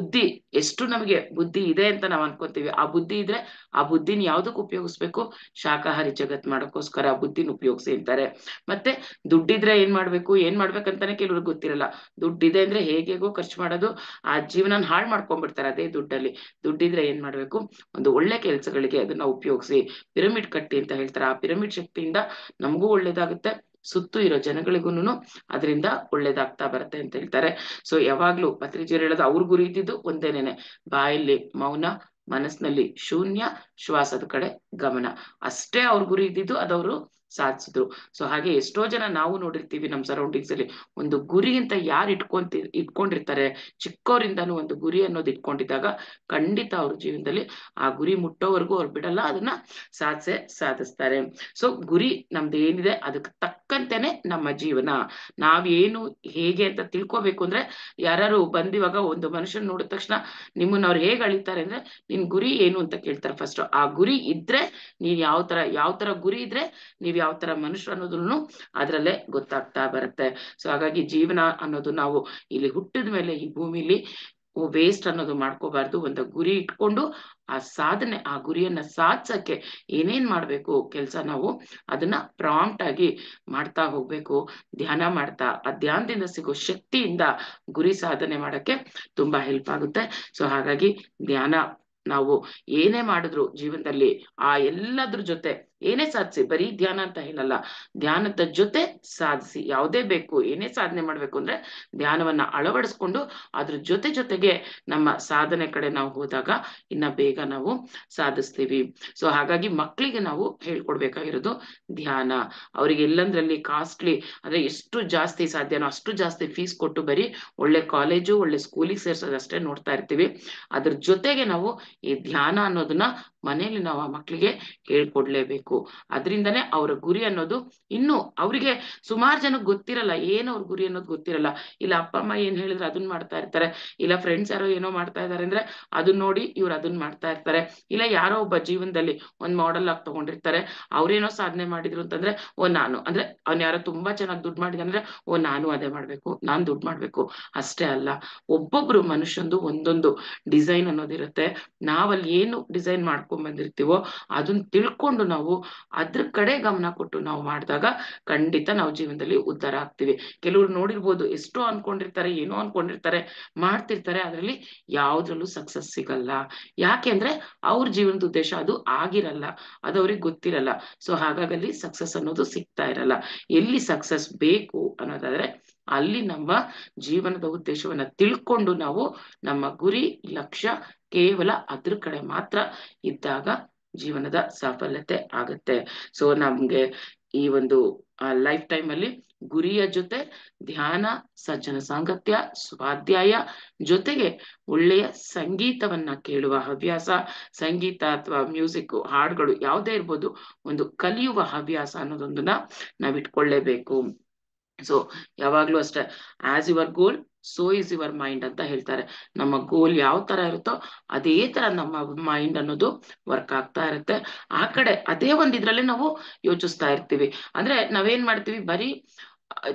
ಎಷ್ಟು ನಮಗೆ ಬುದ್ಧಿ ಇದೆ ಅಂತ ನಾವ್ ಅನ್ಕೊಂತೀವಿ, ಆ ಬುದ್ಧಿ ಇದ್ರೆ ಆ ಬುದ್ಧಿನ ಯಾವ್ದಕ್ ಉಪಯೋಗಿಸ್ಬೇಕು, ಶಾಕಾಹಾರಿ ಜಗತ್ ಮಾಡೋಕ್ಕೋಸ್ಕರ ಬುದ್ಧಿನ ಉಪಯೋಗಿಸಿ ಅಂತಾರೆ. ಮತ್ತೆ ದುಡ್ಡಿದ್ರೆ ಏನ್ ಮಾಡ್ಬೇಕಂತಾನೆ ಕೆಲವ್ರಿಗೆ ಗೊತ್ತಿರಲ್ಲ. ದುಡ್ಡಿದೆ ಅಂದ್ರೆ ಹೇಗೇಗೋ ಖರ್ಚು ಮಾಡೋದು, ಆ ಜೀವನ ಹಾಳು ಮಾಡ್ಕೊಂಡ್ಬಿಡ್ತಾರೆ ಅದೇ ದುಡ್ಡಲ್ಲಿ. ದುಡ್ಡಿದ್ರೆ ಏನ್ ಮಾಡ್ಬೇಕು, ಒಂದು ಒಳ್ಳೆ ಕೆಲ್ಸಗಳಿಗೆ ಅದನ್ನ ಉಪಯೋಗಿಸಿ ಪಿರಮಿಡ್ ಕಟ್ಟಿ ಅಂತ ಹೇಳ್ತಾರೆ. ಆ ಪಿರಮಿಡ್ ಶಕ್ತಿಯಿಂದ ನಮಗೂ ಒಳ್ಳೇದಾಗುತ್ತೆ, ಸುತ್ತು ಇರೋ ಜನಗಳಿಗೂನು ಅದರಿಂದ ಒಳ್ಳೇದಾಗ್ತಾ ಬರುತ್ತೆ ಅಂತ ಹೇಳ್ತಾರೆ. ಸೊ ಯಾವಾಗ್ಲೂ ಪತ್ರಿಜಿಯರು ಹೇಳೋದು, ಅವ್ರ ಗುರಿ ಇದ್ದಿದ್ದು ಒಂದೇನೇನೆ, ಬಾಯಲ್ಲಿ ಮೌನ, ಮನಸ್ಸಿನಲ್ಲಿ ಶೂನ್ಯ, ಶ್ವಾಸದ ಕಡೆ ಗಮನ, ಅಷ್ಟೇ ಅವ್ರ ಗುರಿ ಇದ್ದಿದ್ದು, ಅದವರು ಸಾಧಿಸಿದ್ರು. ಸೊ ಹಾಗೆ ಎಷ್ಟೋ ಜನ ನಾವು ನೋಡಿರ್ತೀವಿ ನಮ್ ಸರೌಂಡಿಂಗ್ಸ್ ಅಲ್ಲಿ, ಒಂದು ಗುರಿ ಅಂತ ಯಾರು ಇಟ್ಕೊಂಡಿರ್ತಾರೆ, ಚಿಕ್ಕವರಿಂದಾನು ಒಂದು ಗುರಿ ಅನ್ನೋದು ಇಟ್ಕೊಂಡಿದ್ದಾಗ ಖಂಡಿತ ಅವ್ರ ಜೀವನದಲ್ಲಿ ಆ ಗುರಿ ಮುಟ್ಟೋವರೆಗೂ ಅವ್ರು ಬಿಡಲ್ಲ, ಅದನ್ನ ಸಾಧಿಸ್ತಾರೆ. ಸೊ ಗುರಿ ನಮ್ದು ಏನಿದೆ ಅದಕ್ಕೆ ತಕ್ಕಂತೆನೆ ನಮ್ಮ ಜೀವನ. ನಾವೇನು ಹೇಗೆ ಅಂತ ತಿಳ್ಕೊಬೇಕು ಅಂದ್ರೆ, ಯಾರು ಬಂದಿವಾಗ ಒಂದು ಮನುಷ್ಯನ್ ನೋಡಿದ ತಕ್ಷಣ ನಿಮ್ಮನ್ನ ಅವ್ರು ಹೇಗ್ ಅಳಿತಾರೆ ಅಂದ್ರೆ, ನಿನ್ ಗುರಿ ಏನು ಅಂತ ಕೇಳ್ತಾರೆ ಫಸ್ಟ್. ಆ ಗುರಿ ಇದ್ರೆ ನೀವ್ ಯಾವ ತರ ಗುರಿ ಇದ್ರೆ ನೀವ್ ಯಾವ ತರ ಮನುಷ್ಯರು ಅನ್ನೋದನ್ನು ಅದ್ರಲ್ಲೇ ಗೊತ್ತಾಗ್ತಾ ಬರುತ್ತೆ. ಸೊ ಹಾಗಾಗಿ ಜೀವನ ಅನ್ನೋದು ನಾವು ಇಲ್ಲಿ ಹುಟ್ಟಿದ ಮೇಲೆ ಈ ಭೂಮಿಲಿ ವೇಸ್ಟ್ ಅನ್ನೋದು ಮಾಡ್ಕೋಬಾರ್ದು. ಒಂದು ಗುರಿ ಇಟ್ಕೊಂಡು ಆ ಗುರಿಯನ್ನ ಸಾಧಿಸಕ್ಕೆ ಏನೇನ್ ಮಾಡ್ಬೇಕು ಕೆಲ್ಸ, ನಾವು ಅದನ್ನ ಪ್ರಾಂಪ್ಟ್ ಆಗಿ ಮಾಡ್ತಾ ಹೋಗ್ಬೇಕು. ಧ್ಯಾನ ಮಾಡ್ತಾ ಆ ಧ್ಯಾನದಿಂದ ಸಿಗೋ ಶಕ್ತಿಯಿಂದ ಗುರಿ ಸಾಧನೆ ಮಾಡಕ್ಕೆ ತುಂಬಾ ಹೆಲ್ಪ್ ಆಗುತ್ತೆ. ಸೊ ಹಾಗಾಗಿ ಧ್ಯಾನ ನಾವು ಏನೇ ಮಾಡಿದ್ರು ಜೀವನದಲ್ಲಿ ಆ ಎಲ್ಲದ್ರ ಜೊತೆ ಏನೇ ಸಾಧಿಸಿ, ಬರೀ ಧ್ಯಾನ ಅಂತ ಹೇಳಲ್ಲ, ಧ್ಯಾನದ ಜೊತೆ ಸಾಧಿಸಿ. ಯಾವುದೇ ಬೇಕು, ಏನೇ ಸಾಧನೆ ಮಾಡ್ಬೇಕು ಅಂದ್ರೆ ಧ್ಯಾನವನ್ನ ಅಳವಡಿಸ್ಕೊಂಡು ಅದ್ರ ಜೊತೆಗೆ ನಮ್ಮ ಸಾಧನೆ ಕಡೆ ನಾವು ಹೋದಾಗ ಇನ್ನ ಬೇಗ ನಾವು ಸಾಧಿಸ್ತೀವಿ. ಸೊ ಹಾಗಾಗಿ ಮಕ್ಕಳಿಗೆ ನಾವು ಹೇಳ್ಕೊಡ್ಬೇಕಾಗಿರೋದು ಧ್ಯಾನ. ಅವರಿಗೆ ಎಲ್ಲಂದ್ರಲ್ಲಿ ಕಾಸ್ಟ್ಲಿ ಅಂದ್ರೆ ಎಷ್ಟು ಜಾಸ್ತಿ ಸಾಧ್ಯನೋ ಅಷ್ಟು ಜಾಸ್ತಿ ಫೀಸ್ ಕೊಟ್ಟು ಬರೀ ಒಳ್ಳೆ ಕಾಲೇಜು ಒಳ್ಳೆ ಸ್ಕೂಲಿಗೆ ಸೇರ್ಸೋದಷ್ಟೇ ನೋಡ್ತಾ ಇರ್ತೀವಿ. ಅದ್ರ ಜೊತೆಗೆ ನಾವು ಈ ಧ್ಯಾನ ಅನ್ನೋದನ್ನ ಮನೆಯಲ್ಲಿ ನಾವು ಆ ಮಕ್ಕಳಿಗೆ ಹೇಳ್ಕೊಡ್ಲೇಬೇಕು. ಅದರಿಂದನೇ ಅವರ ಗುರಿ ಅನ್ನೋದು ಇನ್ನು ಅವರಿಗೆ ಸುಮಾರು ಜನಕ್ಕೆ ಗೊತ್ತಿರಲ್ಲ, ಏನು ಅವ್ರ ಗುರಿ ಅನ್ನೋದು ಗೊತ್ತಿರಲ್ಲ. ಇಲ್ಲ ಅಪ್ಪ ಅಮ್ಮ ಏನ್ ಹೇಳಿದ್ರೆ ಅದನ್ನ ಮಾಡ್ತಾ ಇರ್ತಾರೆ, ಇಲ್ಲ ಫ್ರೆಂಡ್ಸ್ ಯಾರೋ ಏನೋ ಮಾಡ್ತಾ ಇದಾರೆ ಅಂದ್ರೆ ಅದನ್ನ ನೋಡಿ ಇವ್ರು ಅದನ್ನ ಮಾಡ್ತಾ ಇರ್ತಾರೆ, ಇಲ್ಲ ಯಾರೋ ಒಬ್ಬ ಜೀವನದಲ್ಲಿ ಒಂದ್ ಮಾಡೆಲ್ ಆಗಿ ತಗೊಂಡಿರ್ತಾರೆ, ಅವ್ರೇನೋ ಸಾಧನೆ ಮಾಡಿದ್ರು ಅಂತಂದ್ರೆ ಓ ನಾನು ಅಂದ್ರೆ ಅವ್ನ್ ಯಾರೋ ತುಂಬಾ ಚೆನ್ನಾಗಿ ದುಡ್ಡು ಮಾಡಿದಂದ್ರೆ ಓ ನಾನು ಅದೇ ಮಾಡ್ಬೇಕು, ನಾನ್ ದುಡ್ಡು ಮಾಡ್ಬೇಕು. ಅಷ್ಟೇ ಅಲ್ಲ, ಒಬ್ಬೊಬ್ರು ಮನುಷ್ಯಂದು ಒಂದೊಂದು ಡಿಸೈನ್ ಅನ್ನೋದಿರುತ್ತೆ. ನಾವಲ್ಲಿ ಏನು ಡಿಸೈನ್ ಮಾಡ್ಕೊಂಡ್ ಬಂದಿರ್ತೀವೋ ಅದನ್ನ ತಿಳ್ಕೊಂಡು ನಾವು ಅದ್ರ ಕಡೆ ಗಮನ ಕೊಟ್ಟು ನಾವು ಮಾಡಿದಾಗ ಖಂಡಿತ ನಾವು ಜೀವನದಲ್ಲಿ ಉದ್ಧಾರ ಆಗ್ತೀವಿ. ಕೆಲವ್ರು ನೋಡಿರ್ಬೋದು, ಎಷ್ಟೋ ಅನ್ಕೊಂಡಿರ್ತಾರೆ, ಏನೋ ಅನ್ಕೊಂಡಿರ್ತಾರೆ, ಮಾಡ್ತಿರ್ತಾರೆ, ಅದ್ರಲ್ಲಿ ಯಾವ್ದ್ರಲ್ಲೂ ಸಕ್ಸಸ್ ಸಿಗಲ್ಲ. ಯಾಕೆಂದ್ರೆ ಅವ್ರ ಜೀವನದ ಉದ್ದೇಶ ಅದು ಆಗಿರಲ್ಲ, ಅದು ಅವ್ರಿಗೆ ಗೊತ್ತಿರಲ್ಲ. ಸೊ ಹಾಗಾಗಿ ಸಕ್ಸಸ್ ಅನ್ನೋದು ಸಿಗ್ತಾ ಇರಲ್ಲ. ಎಲ್ಲಿ ಸಕ್ಸಸ್ ಬೇಕು ಅನ್ನೋದಾದ್ರೆ ಅಲ್ಲಿ ನಮ್ಮ ಜೀವನದ ಉದ್ದೇಶವನ್ನ ತಿಳ್ಕೊಂಡು ನಾವು ನಮ್ಮ ಗುರಿ ಲಕ್ಷ್ಯ ಕೇವಲ ಅದ್ರ ಕಡೆ ಮಾತ್ರ ಇದ್ದಾಗ ಜೀವನದ ಸಾಫಲ್ಯತೆ ಆಗುತ್ತೆ. ಸೊ ನಮ್ಗೆ ಈ ಒಂದು ಲೈಫ್ ಟೈಮ್ ಅಲ್ಲಿ ಗುರಿಯ ಜೊತೆ ಧ್ಯಾನ, ಸಜ್ಜನ ಸಾಂಗತ್ಯ, ಸ್ವಾಧ್ಯಾಯ ಜೊತೆಗೆ ಒಳ್ಳೆಯ ಸಂಗೀತವನ್ನ ಕೇಳುವ ಹವ್ಯಾಸ, ಸಂಗೀತ ಅಥವಾ ಮ್ಯೂಸಿಕ್ ಹಾಡುಗಳು ಯಾವುದೇ ಇರ್ಬೋದು, ಒಂದು ಕಲಿಯುವ ಹವ್ಯಾಸ ಅನ್ನೋದೊಂದನ್ನ ನಾವ್ ಇಟ್ಕೊಳ್ಳೇಬೇಕು. ಸೊ ಯಾವಾಗ್ಲೂ ಅಷ್ಟೇ, as your goal so is your mind ಅಂತ ಹೇಳ್ತಾರೆ. ನಮ್ಮ ಗೋಲ್ ಯಾವ ತರ ಇರುತ್ತೋ ಅದೇ ತರ ನಮ್ಮ ಮೈಂಡ್ ಅನ್ನೋದು ವರ್ಕ್ ಆಗ್ತಾ ಇರುತ್ತೆ. ಆ ಕಡೆ ಅದೇ ಒಂದ್ ಇದ್ರಲ್ಲೇ ನಾವು ಯೋಚಿಸ್ತಾ ಇರ್ತೀವಿ. ಅಂದ್ರೆ ನಾವೇನ್ ಮಾಡ್ತೀವಿ, ಬರೀ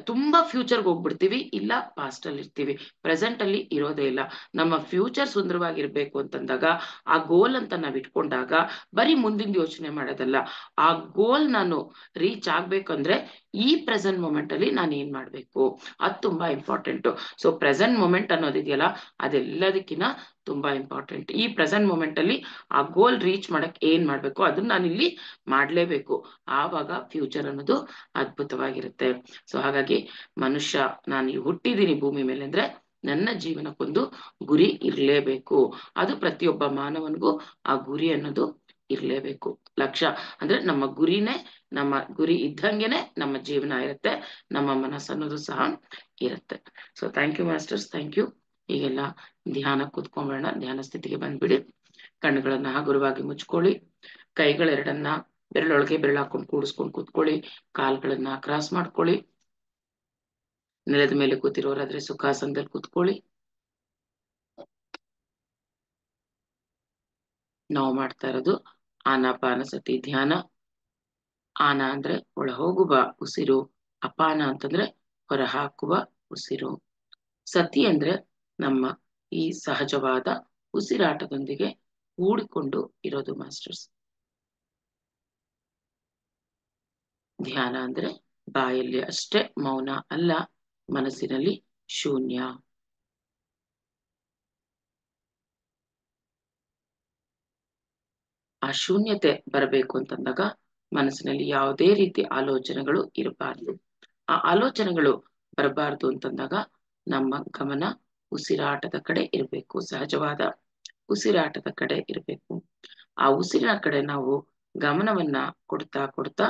ತುಂಬಾ ಫ್ಯೂಚರ್ಗೆ ಹೋಗ್ಬಿಡ್ತೀವಿ, ಇಲ್ಲ ಪಾಸ್ಟ್ ಅಲ್ಲಿ ಇರ್ತೀವಿ, ಪ್ರೆಸೆಂಟ್ ಅಲ್ಲಿ ಇರೋದೇ ಇಲ್ಲ. ನಮ್ಮ ಫ್ಯೂಚರ್ ಸುಂದರವಾಗಿರ್ಬೇಕು ಅಂತಂದಾಗ ಆ ಗೋಲ್ ಅಂತ ನಾವ್ ಇಟ್ಕೊಂಡಾಗ ಬರೀ ಮುಂದಿನ ಯೋಚನೆ ಮಾಡೋದಲ್ಲ, ಆ ಗೋಲ್ ನಾನು ರೀಚ್ ಆಗ್ಬೇಕಂದ್ರೆ ಈ ಪ್ರೆಸೆಂಟ್ ಮೂಮೆಂಟ್ ಅಲ್ಲಿ ನಾನು ಏನ್ ಮಾಡ್ಬೇಕು ಅದು ತುಂಬಾ ಇಂಪಾರ್ಟೆಂಟ್. ಸೊ ಪ್ರೆಸೆಂಟ್ ಮೂಮೆಂಟ್ ಅನ್ನೋದಿದೆಯಲ್ಲ ಅದೆಲ್ಲದಕ್ಕಿಂತ ತುಂಬಾ ಇಂಪಾರ್ಟೆಂಟ್. ಈ ಪ್ರೆಸೆಂಟ್ ಮೂಮೆಂಟ್ ಅಲ್ಲಿ ಆ ಗೋಲ್ ರೀಚ್ ಮಾಡಕ್ ಏನ್ ಮಾಡ್ಬೇಕು ಅದನ್ನ ನಾನು ಇಲ್ಲಿ ಮಾಡ್ಲೇಬೇಕು. ಆವಾಗ ಫ್ಯೂಚರ್ ಅನ್ನೋದು ಅದ್ಭುತವಾಗಿರುತ್ತೆ. ಸೊ ಹಾಗಾಗಿ ಮನುಷ್ಯ, ನಾನು ಹುಟ್ಟಿದೀನಿ ಭೂಮಿ ಮೇಲೆ ಅಂದ್ರೆ ನನ್ನ ಜೀವನಕ್ಕೊಂದು ಗುರಿ ಇರ್ಲೇಬೇಕು. ಅದು ಪ್ರತಿಯೊಬ್ಬ ಮಾನವನಿಗೂ ಆ ಗುರಿ ಅನ್ನೋದು ಇರ್ಲೇಬೇಕು. ಲಕ್ಷ್ಯ ಅಂದ್ರೆ ನಮ್ಮ ಗುರಿನೇ, ನಮ್ಮ ಗುರಿ ಇದ್ದಂಗೆನೆ ನಮ್ಮ ಜೀವನ ಇರುತ್ತೆ, ನಮ್ಮ ಮನಸ್ಸು ಅನ್ನೋದು ಸಹ ಇರುತ್ತೆ. So thank you masters, thank you. ಈಗೆಲ್ಲ ಧ್ಯಾನ ಕೂತ್ಕೊಂಡ್ಬೇಡ, ಧ್ಯಾನ ಸ್ಥಿತಿಗೆ ಬಂದ್ಬಿಡಿ. ಕಣ್ಣುಗಳನ್ನ ಹಗುರವಾಗಿ ಮುಚ್ಕೊಳ್ಳಿ, ಕೈಗಳೆರಡನ್ನ ಬೆರಳೊಳಗೆ ಬೆರಳು ಹಾಕೊಂಡು ಕೂಡಿಸ್ಕೊಂಡು ಕೂತ್ಕೊಳ್ಳಿ, ಕಾಲ್ಗಳನ್ನ ಕ್ರಾಸ್ ಮಾಡ್ಕೊಳ್ಳಿ. ನೆಲದ ಮೇಲೆ ಕೂತಿರೋರಾದ್ರೆ ಸುಖಾಸನದಲ್ಲಿ ಕೂತ್ಕೊಳ್ಳಿ. ನಾವು ಮಾಡ್ತಾ ಇರೋದು ಆನಾಪಾನಸತಿ ಧ್ಯಾನ. ಆನ ಅಂದ್ರೆ ಒಳ ಹೋಗುವ ಉಸಿರು, ಅಪಾನ ಅಂತಂದ್ರೆ ಹೊರ ಹಾಕುವ ಉಸಿರು, ಸತಿ ಅಂದ್ರೆ ನಮ್ಮ ಈ ಸಹಜವಾದ ಉಸಿರಾಟದೊಂದಿಗೆ ಕೂಡಿಕೊಂಡು ಇರೋದು ಮಾಸ್ಟರ್ಸ್. ಧ್ಯಾನ ಅಂದ್ರೆ ಬಾಯಲ್ಲಿ ಅಷ್ಟೇ ಮೌನ ಅಲ್ಲ, ಮನಸ್ಸಿನಲ್ಲಿ ಶೂನ್ಯ. ಆ ಶೂನ್ಯತೆ ಬರಬೇಕು ಅಂತಂದಾಗ ಮನಸ್ಸಿನಲ್ಲಿ ಯಾವುದೇ ರೀತಿ ಆಲೋಚನೆಗಳು ಇರಬಾರ್ದು. ಆ ಆಲೋಚನೆಗಳು ಬರಬಾರ್ದು ಅಂತಂದಾಗ ನಮ್ಮ ಗಮನ ಉಸಿರಾಟದ ಕಡೆ ಇರಬೇಕು, ಸಹಜವಾದ ಉಸಿರಾಟದ ಕಡೆ ಇರಬೇಕು. ಆ ಉಸಿರಿನ ಕಡೆ ನಾವು ಗಮನವನ್ನ ಕೊಡ್ತಾ ಕೊಡ್ತಾ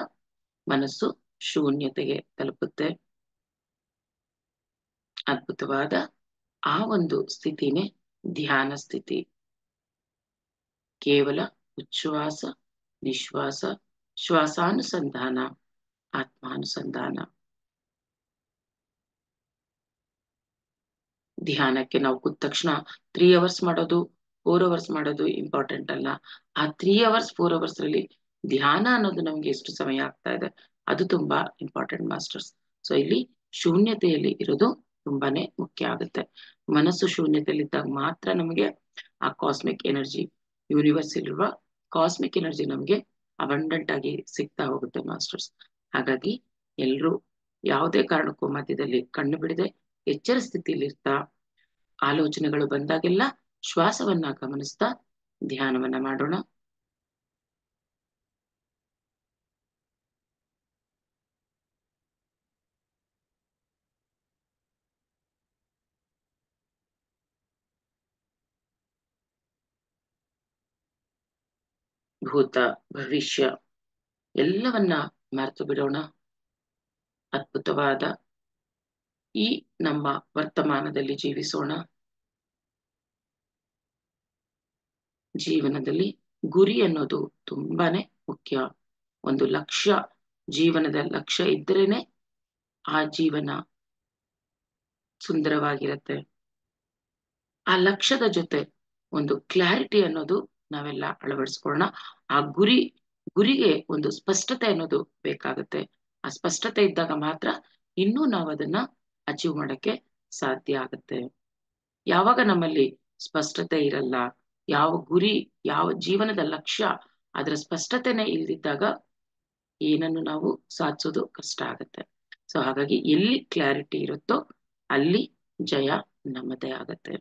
ಮನಸ್ಸು ಶೂನ್ಯತೆಗೆ ತಲುಪುತ್ತೆ. ಅದ್ಭುತವಾದ ಆ ಒಂದು ಸ್ಥಿತಿನೇ ಧ್ಯಾನ ಸ್ಥಿತಿ. ಕೇವಲ ಉಚ್ಛ್ವಾಸ ನಿಶ್ವಾಸ, ಶ್ವಾಸಾನುಸಂಧಾನ, ಆತ್ಮಾನುಸಂಧಾನ. ಧ್ಯಾನಕ್ಕೆ ನಾವು ಕೂತ ತಕ್ಷಣ 3 ಅವರ್ಸ್ ಮಾಡೋದು 4 ಅವರ್ಸ್ ಮಾಡೋದು ಇಂಪಾರ್ಟೆಂಟ್ ಅಲ್ಲ. ಆ 3 ಅವರ್ಸ್ 4 ಅವರ್ಸ್ ಅಲ್ಲಿ ಧ್ಯಾನ ಅನ್ನೋದು ನಮ್ಗೆ ಎಷ್ಟು ಸಮಯ ಆಗ್ತಾ ಇದೆ ಅದು ತುಂಬಾ ಇಂಪಾರ್ಟೆಂಟ್ ಮಾಸ್ಟರ್ಸ್. ಸೊ ಇಲ್ಲಿ ಶೂನ್ಯತೆಯಲ್ಲಿ ಇರೋದು ತುಂಬಾನೇ ಮುಖ್ಯ ಆಗುತ್ತೆ. ಮನಸ್ಸು ಶೂನ್ಯತೆಯಲ್ಲಿ ಇದ್ದಾಗ ಮಾತ್ರ ನಮಗೆ ಆ ಕಾಸ್ಮಿಕ್ ಎನರ್ಜಿ, ಯೂನಿವರ್ಸ್ ಇರುವ ಕಾಸ್ಮಿಕ್ ಎನರ್ಜಿ ನಮ್ಗೆ ಅಬಂಡೆಂಟ್ ಆಗಿ ಸಿಗ್ತಾ ಹೋಗುತ್ತೆ ಮಾಸ್ಟರ್ಸ್. ಹಾಗಾಗಿ ಎಲ್ರು ಯಾವುದೇ ಕಾರಣಕ್ಕೂ ಮಧ್ಯದಲ್ಲಿ ಕಣ್ಣು ಬಿಡದೆ ಎಚ್ಚರ ಸ್ಥಿತಿಯಲ್ಲಿ ಇರ್ತಾ, ಆಲೋಚನೆಗಳು ಬಂದಾಗೆಲ್ಲ ಶ್ವಾಸವನ್ನ ಗಮನಿಸ್ತಾ ಧ್ಯಾನವನ್ನ ಮಾಡೋಣ. ಭೂತ, ಭವಿಷ್ಯ ಎಲ್ಲವನ್ನ ಮರೆತು ಬಿಡೋಣ. ಅದ್ಭುತವಾದ ಈ ನಮ್ಮ ವರ್ತಮಾನದಲ್ಲಿ ಜೀವಿಸೋಣ. ಜೀವನದಲ್ಲಿ ಗುರಿ ಅನ್ನೋದು ತುಂಬಾನೇ ಮುಖ್ಯ. ಒಂದು ಲಕ್ಷ್ಯ, ಜೀವನದ ಲಕ್ಷ್ಯ ಇದ್ರೇನೆ ಆ ಜೀವನ ಸುಂದರವಾಗಿರತ್ತೆ. ಆ ಲಕ್ಷ್ಯದ ಜೊತೆ ಒಂದು ಕ್ಲಾರಿಟಿ ಅನ್ನೋದು ನಾವೆಲ್ಲ ಅಳವಡಿಸ್ಕೊಳ್ಳೋಣ. ಆ ಗುರಿಗೆ ಒಂದು ಸ್ಪಷ್ಟತೆ ಅನ್ನೋದು ಬೇಕಾಗತ್ತೆ. ಆ ಸ್ಪಷ್ಟತೆ ಇದ್ದಾಗ ಮಾತ್ರ ಇನ್ನೂ ನಾವು ಅದನ್ನ ಅಚೀವ್ ಮಾಡಕ್ಕೆ ಸಾಧ್ಯ ಆಗತ್ತೆ. ಯಾವಾಗ ನಮ್ಮಲ್ಲಿ ಸ್ಪಷ್ಟತೆ ಇರಲ್ಲ, ಯಾವ ಗುರಿ, ಯಾವ ಜೀವನದ ಲಕ್ಷ್ಯ, ಅದರ ಸ್ಪಷ್ಟತೆನೇ ಇಲ್ದಿದ್ದಾಗ ಏನನ್ನು ನಾವು ಸಾಧಿಸೋದು ಕಷ್ಟ ಆಗತ್ತೆ. ಸೊ ಹಾಗಾಗಿ ಎಲ್ಲಿ ಕ್ಲಾರಿಟಿ ಇರುತ್ತೋ ಅಲ್ಲಿ ಜಯ ನಮ್ಮದೇ ಆಗತ್ತೆ.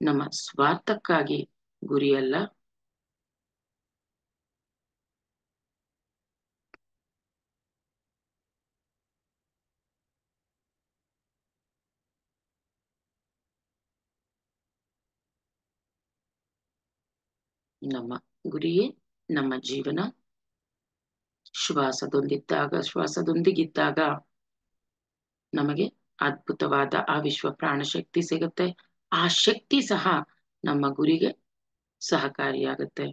ನಮ್ಮ ಸ್ವಾರ್ಥಕ್ಕಾಗಿ ಗುರಿಯಲ್ಲ, ನಮ್ಮ ಗುರಿಯೇ ನಮ್ಮ ಜೀವನ. ಶ್ವಾಸದೊಂದಿಗಿದ್ದಾಗ ನಮಗೆ ಅದ್ಭುತವಾದ ಆ ವಿಶ್ವ ಪ್ರಾಣ ಶಕ್ತಿ ಸಿಗುತ್ತೆ. ಆ ಶಕ್ತಿ ಸಹ ನಮ್ಮ ಗುರಿಗೆ ಸಹಕಾರಿಯಾಗುತ್ತೆ.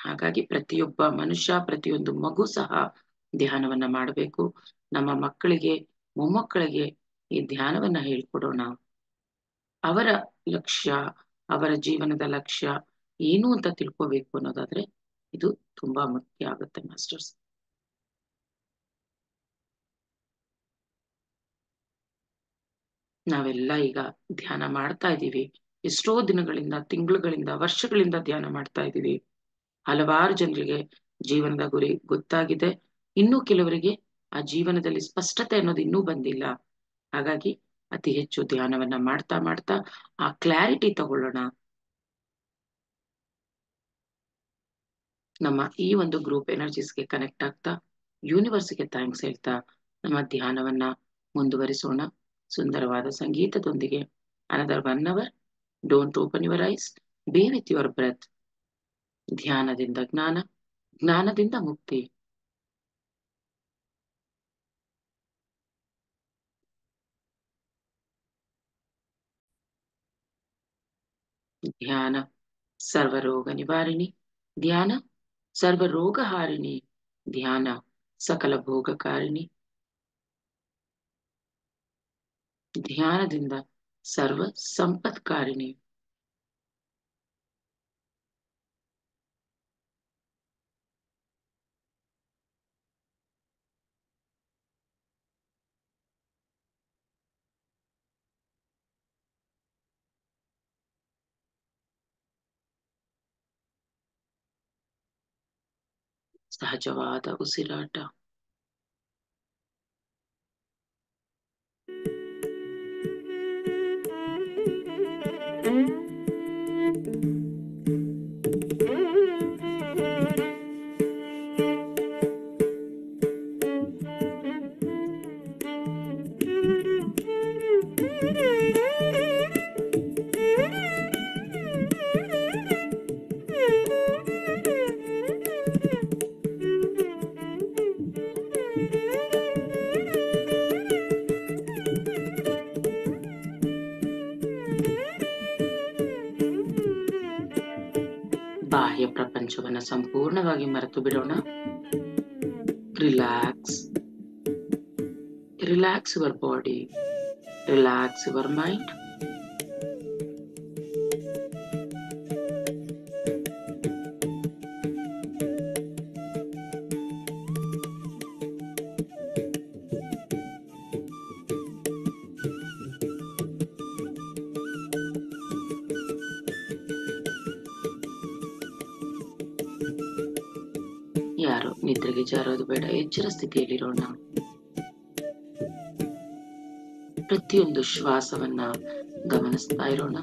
ಹಾಗಾಗಿ ಪ್ರತಿಯೊಬ್ಬ ಮನುಷ್ಯ, ಪ್ರತಿಯೊಂದು ಮಗು ಸಹ ಧ್ಯಾನವನ್ನ ಮಾಡಬೇಕು. ನಮ್ಮ ಮಕ್ಕಳಿಗೆ, ಮೊಮ್ಮಕ್ಕಳಿಗೆ ಈ ಧ್ಯಾನವನ್ನ ಹೇಳ್ಕೊಡೋಣ. ಅವರ ಲಕ್ಷ್ಯ, ಅವರ ಜೀವನದ ಲಕ್ಷ್ಯ ಏನು ಅಂತ ತಿಳ್ಕೋಬೇಕು ಅನ್ನೋದಾದ್ರೆ ಇದು ತುಂಬಾ ಮುಖ್ಯ ಆಗುತ್ತೆ ಮಾಸ್ಟರ್ಸ್. ನಾವೆಲ್ಲ ಈಗ ಧ್ಯಾನ ಮಾಡ್ತಾ ಇದ್ದೀವಿ. ಎಷ್ಟೋ ದಿನಗಳಿಂದ, ತಿಂಗಳುಗಳಿಂದ, ವರ್ಷಗಳಿಂದ ಧ್ಯಾನ ಮಾಡ್ತಾ ಇದ್ದೀವಿ. ಹಲವಾರು ಜನರಿಗೆ ಜೀವನದ ಗುರಿ ಗೊತ್ತಾಗಿದೆ. ಇನ್ನೂ ಕೆಲವರಿಗೆ ಆ ಜೀವನದಲ್ಲಿ ಸ್ಪಷ್ಟತೆ ಅನ್ನೋದು ಇನ್ನೂ ಬಂದಿಲ್ಲ. ಹಾಗಾಗಿ ಅತಿ ಹೆಚ್ಚು ಧ್ಯಾನವನ್ನ ಮಾಡ್ತಾ ಮಾಡ್ತಾ ಆ ಕ್ಲಾರಿಟಿ ತಗೊಳ್ಳೋಣ. ನಮ್ಮ ಈ ಒಂದು ಗ್ರೂಪ್ ಎನರ್ಜೀಸ್ಗೆ ಕನೆಕ್ಟ್ ಆಗ್ತಾ, ಯೂನಿವರ್ಸ್ಗೆ ಥ್ಯಾಂಕ್ಸ್ ಹೇಳ್ತಾ ನಮ್ಮ ಧ್ಯಾನವನ್ನ ಮುಂದುವರಿಸೋಣ. ಸುಂದರವಾದ ಸಂಗೀತದೊಂದಿಗೆ. Another 1 hour. Don't open your eyes, be with your breath. ಧ್ಯಾನದಿಂದ ಜ್ಞಾನ, ಜ್ಞಾನದಿಂದ ಮುಕ್ತಿ. ಧ್ಯಾನ ಸರ್ವರೋಗ ನಿವಾರಿಣಿ, ಧ್ಯಾನ ಸರ್ವರೋಗಹಾರಿಣಿ, ಧ್ಯಾನ ಸಕಲ ಭೋಗಕಾರಿಣಿ. ಧ್ಯಾನದಿಂದ ಸರ್ವ ಸಂಪತ್ಕಾರಿಣಿ. ಸಹಜವಾದ ಉಸಿರಾಟ. ಬಾಹ್ಯ ಪ್ರಪಂಚವನ್ನ ಸಂಪೂರ್ಣವಾಗಿ ಮರೆತು ಬಿಡೋಣ. Relax, relax your body, relax your mind. ಯಾರು ನಿದ್ರೆಗೆ ಜಾರೋದು ಬೇಡ, ಎಚ್ಚರ ಸ್ಥಿತಿಯಲ್ಲಿರೋಣ. ಪ್ರತಿಯೊಂದು ಶ್ವಾಸವನ್ನ ಗಮನಿಸ್ತಾ ಇರೋಣ.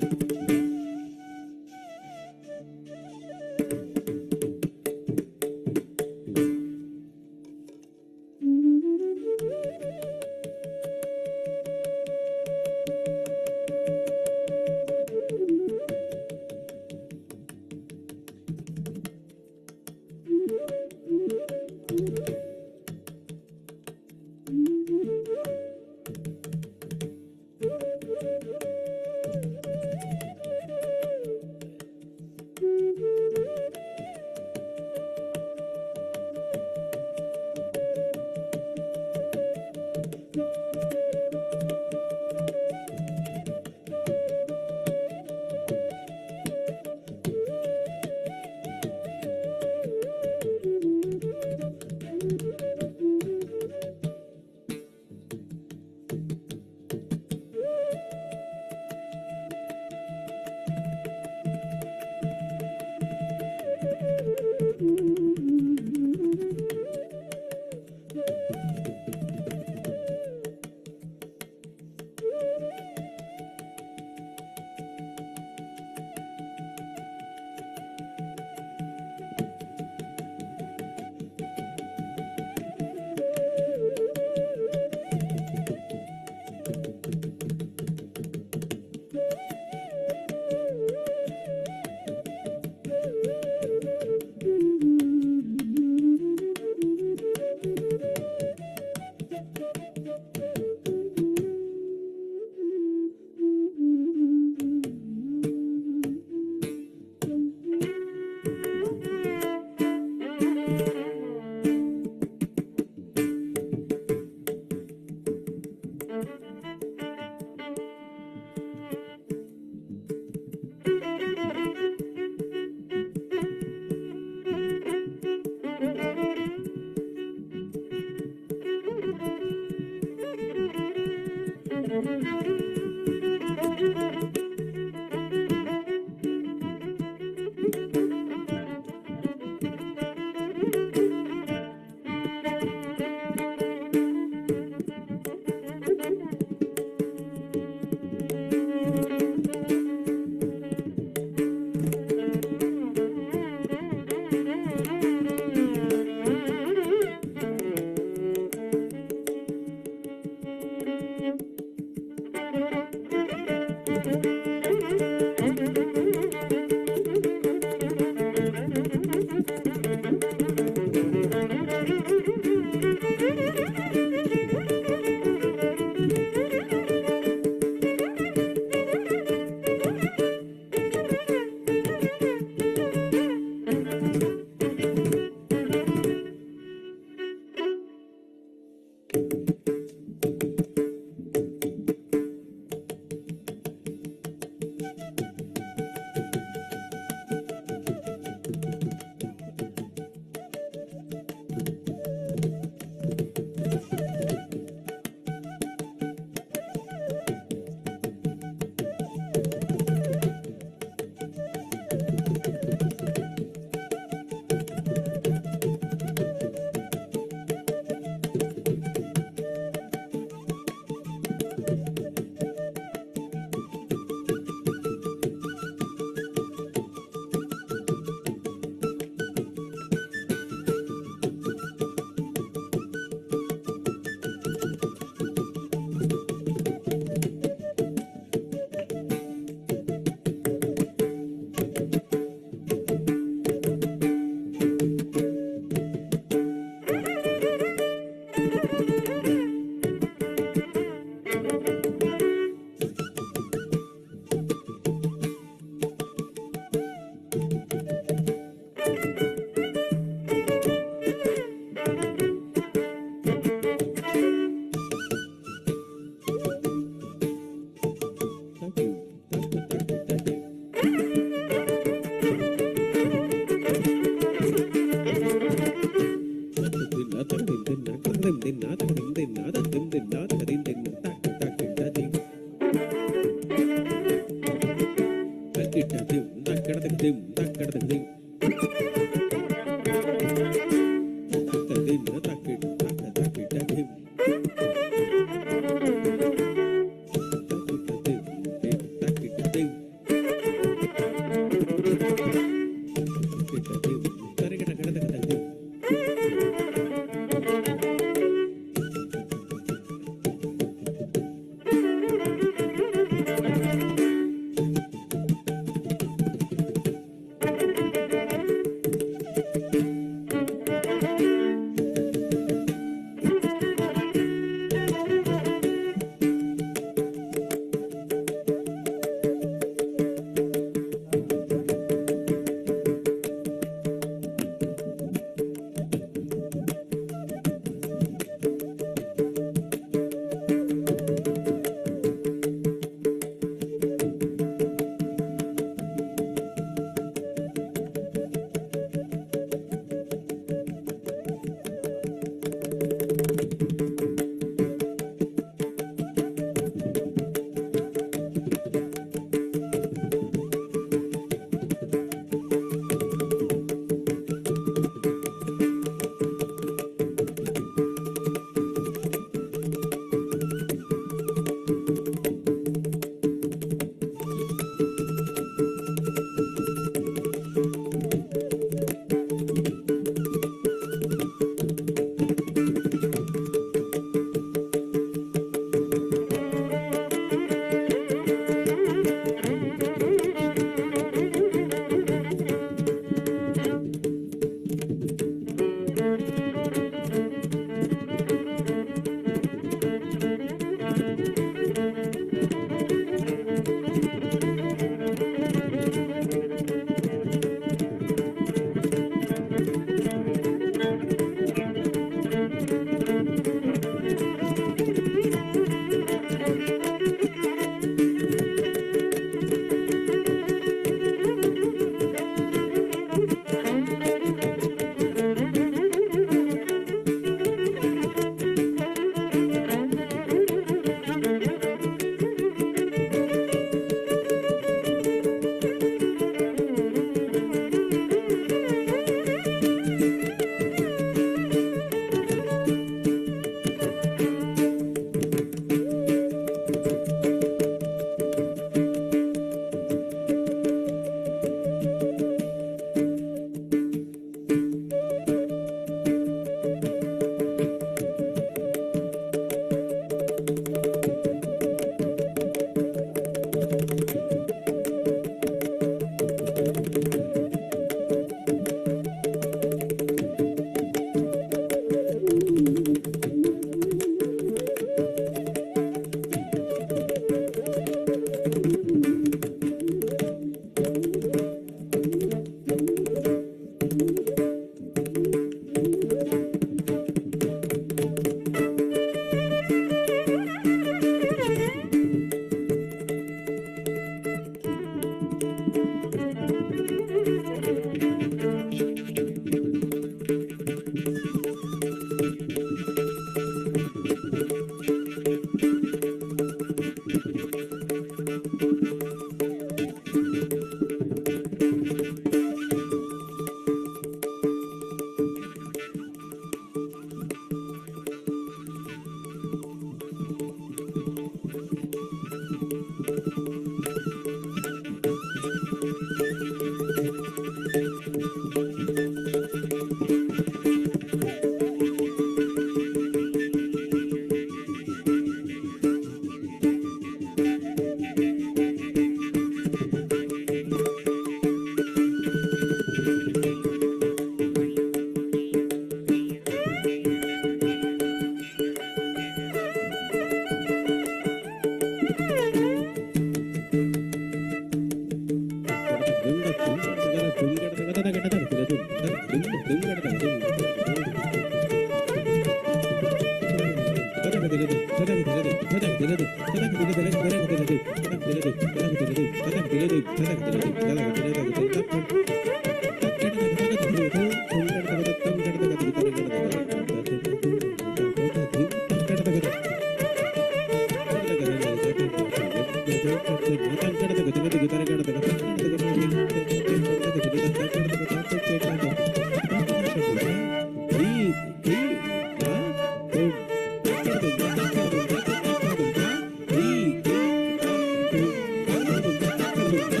Thank you.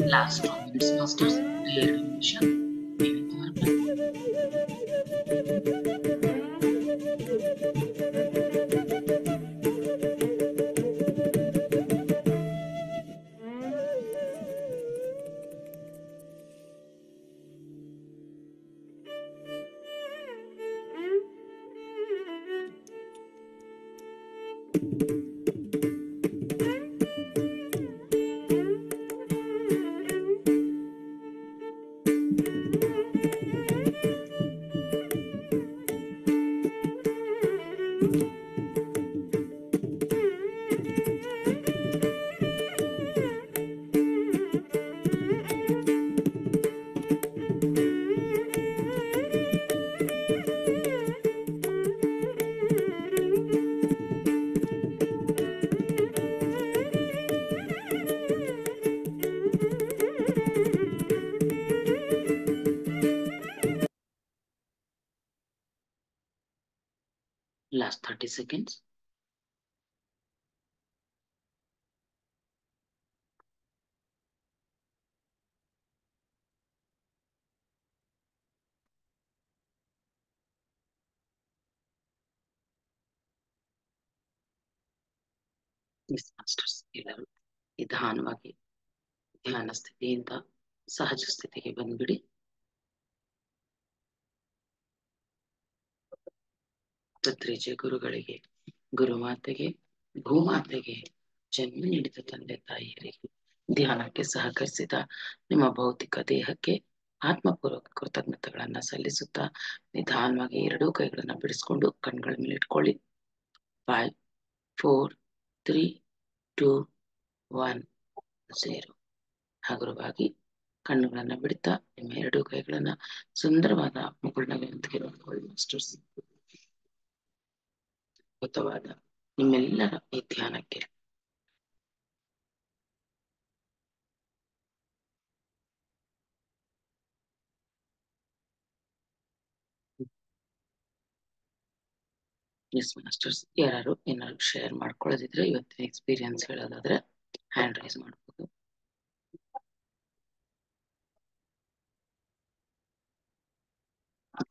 Last 2 minutes, masters. Clear revision. Last 30 seconds. Yes, masters. ಎಲ್ಲರೂ ನಿಧಾನವಾಗಿ ಧ್ಯಾನ ಸ್ಥಿತಿಯಿಂದ ಸಹಜ ಸ್ಥಿತಿಗೆ ಬಂದ್ಬಿಡಿ. ಪತ್ರಿಜೆ ಗುರುಗಳಿಗೆ, ಗುರುಮಾತೆಗೆ, ಭೂಮಾತೆಗೆ, ಜನ್ಮ ನೀಡಿದ ತಂದೆ ತಾಯಿಯರಿಗೆ, ಧ್ಯಾನಕ್ಕೆ ಸಹಕರಿಸಿದ ನಿಮ್ಮ ಭೌತಿಕ ದೇಹಕ್ಕೆ ಆತ್ಮಪೂರ್ವಕ ಕೃತಜ್ಞತೆಗಳನ್ನ ಸಲ್ಲಿಸುತ್ತಾ ನಿಧಾನವಾಗಿ ಎರಡೂ ಕೈಗಳನ್ನ ಬಿಡಿಸ್ಕೊಂಡು ಕಣ್ಗಳ ಮೇಲೆ ಇಟ್ಕೊಳ್ಳಿ. 5, 4, 3, 2, 1, 0. ಹಗುರವಾಗಿ ಕಣ್ಣುಗಳನ್ನ ಬಿಡ್ತಾ ನಿಮ್ಮ ಎರಡೂ ಕೈಗಳನ್ನ ಸುಂದರವಾದ ಮುಗುಳ್ನಗೆಯೊಂದಿಗೆ ನೋಡ್ಕೊಳ್ಳಿ ಮಾಸ್ಟರ್ಸ್. ಅದ್ಭುತವಾದ ನಿಮ್ಮೆಲ್ಲರ ಈ ಧ್ಯಾನಕ್ಕೆ ಎಸ್ ಮಾಸ್ಟರ್ಸ್. ಯಾರು ಏನಾದ್ರು ಶೇರ್ ಮಾಡ್ಕೊಳ್ಳೋದಿದ್ರೆ, ಇವತ್ತಿನ ಎಕ್ಸ್ಪೀರಿಯನ್ಸ್ ಹೇಳೋದಾದ್ರೆ ಹ್ಯಾಂಡ್ ರೈಸ್ ಮಾಡ್ಬೋದು.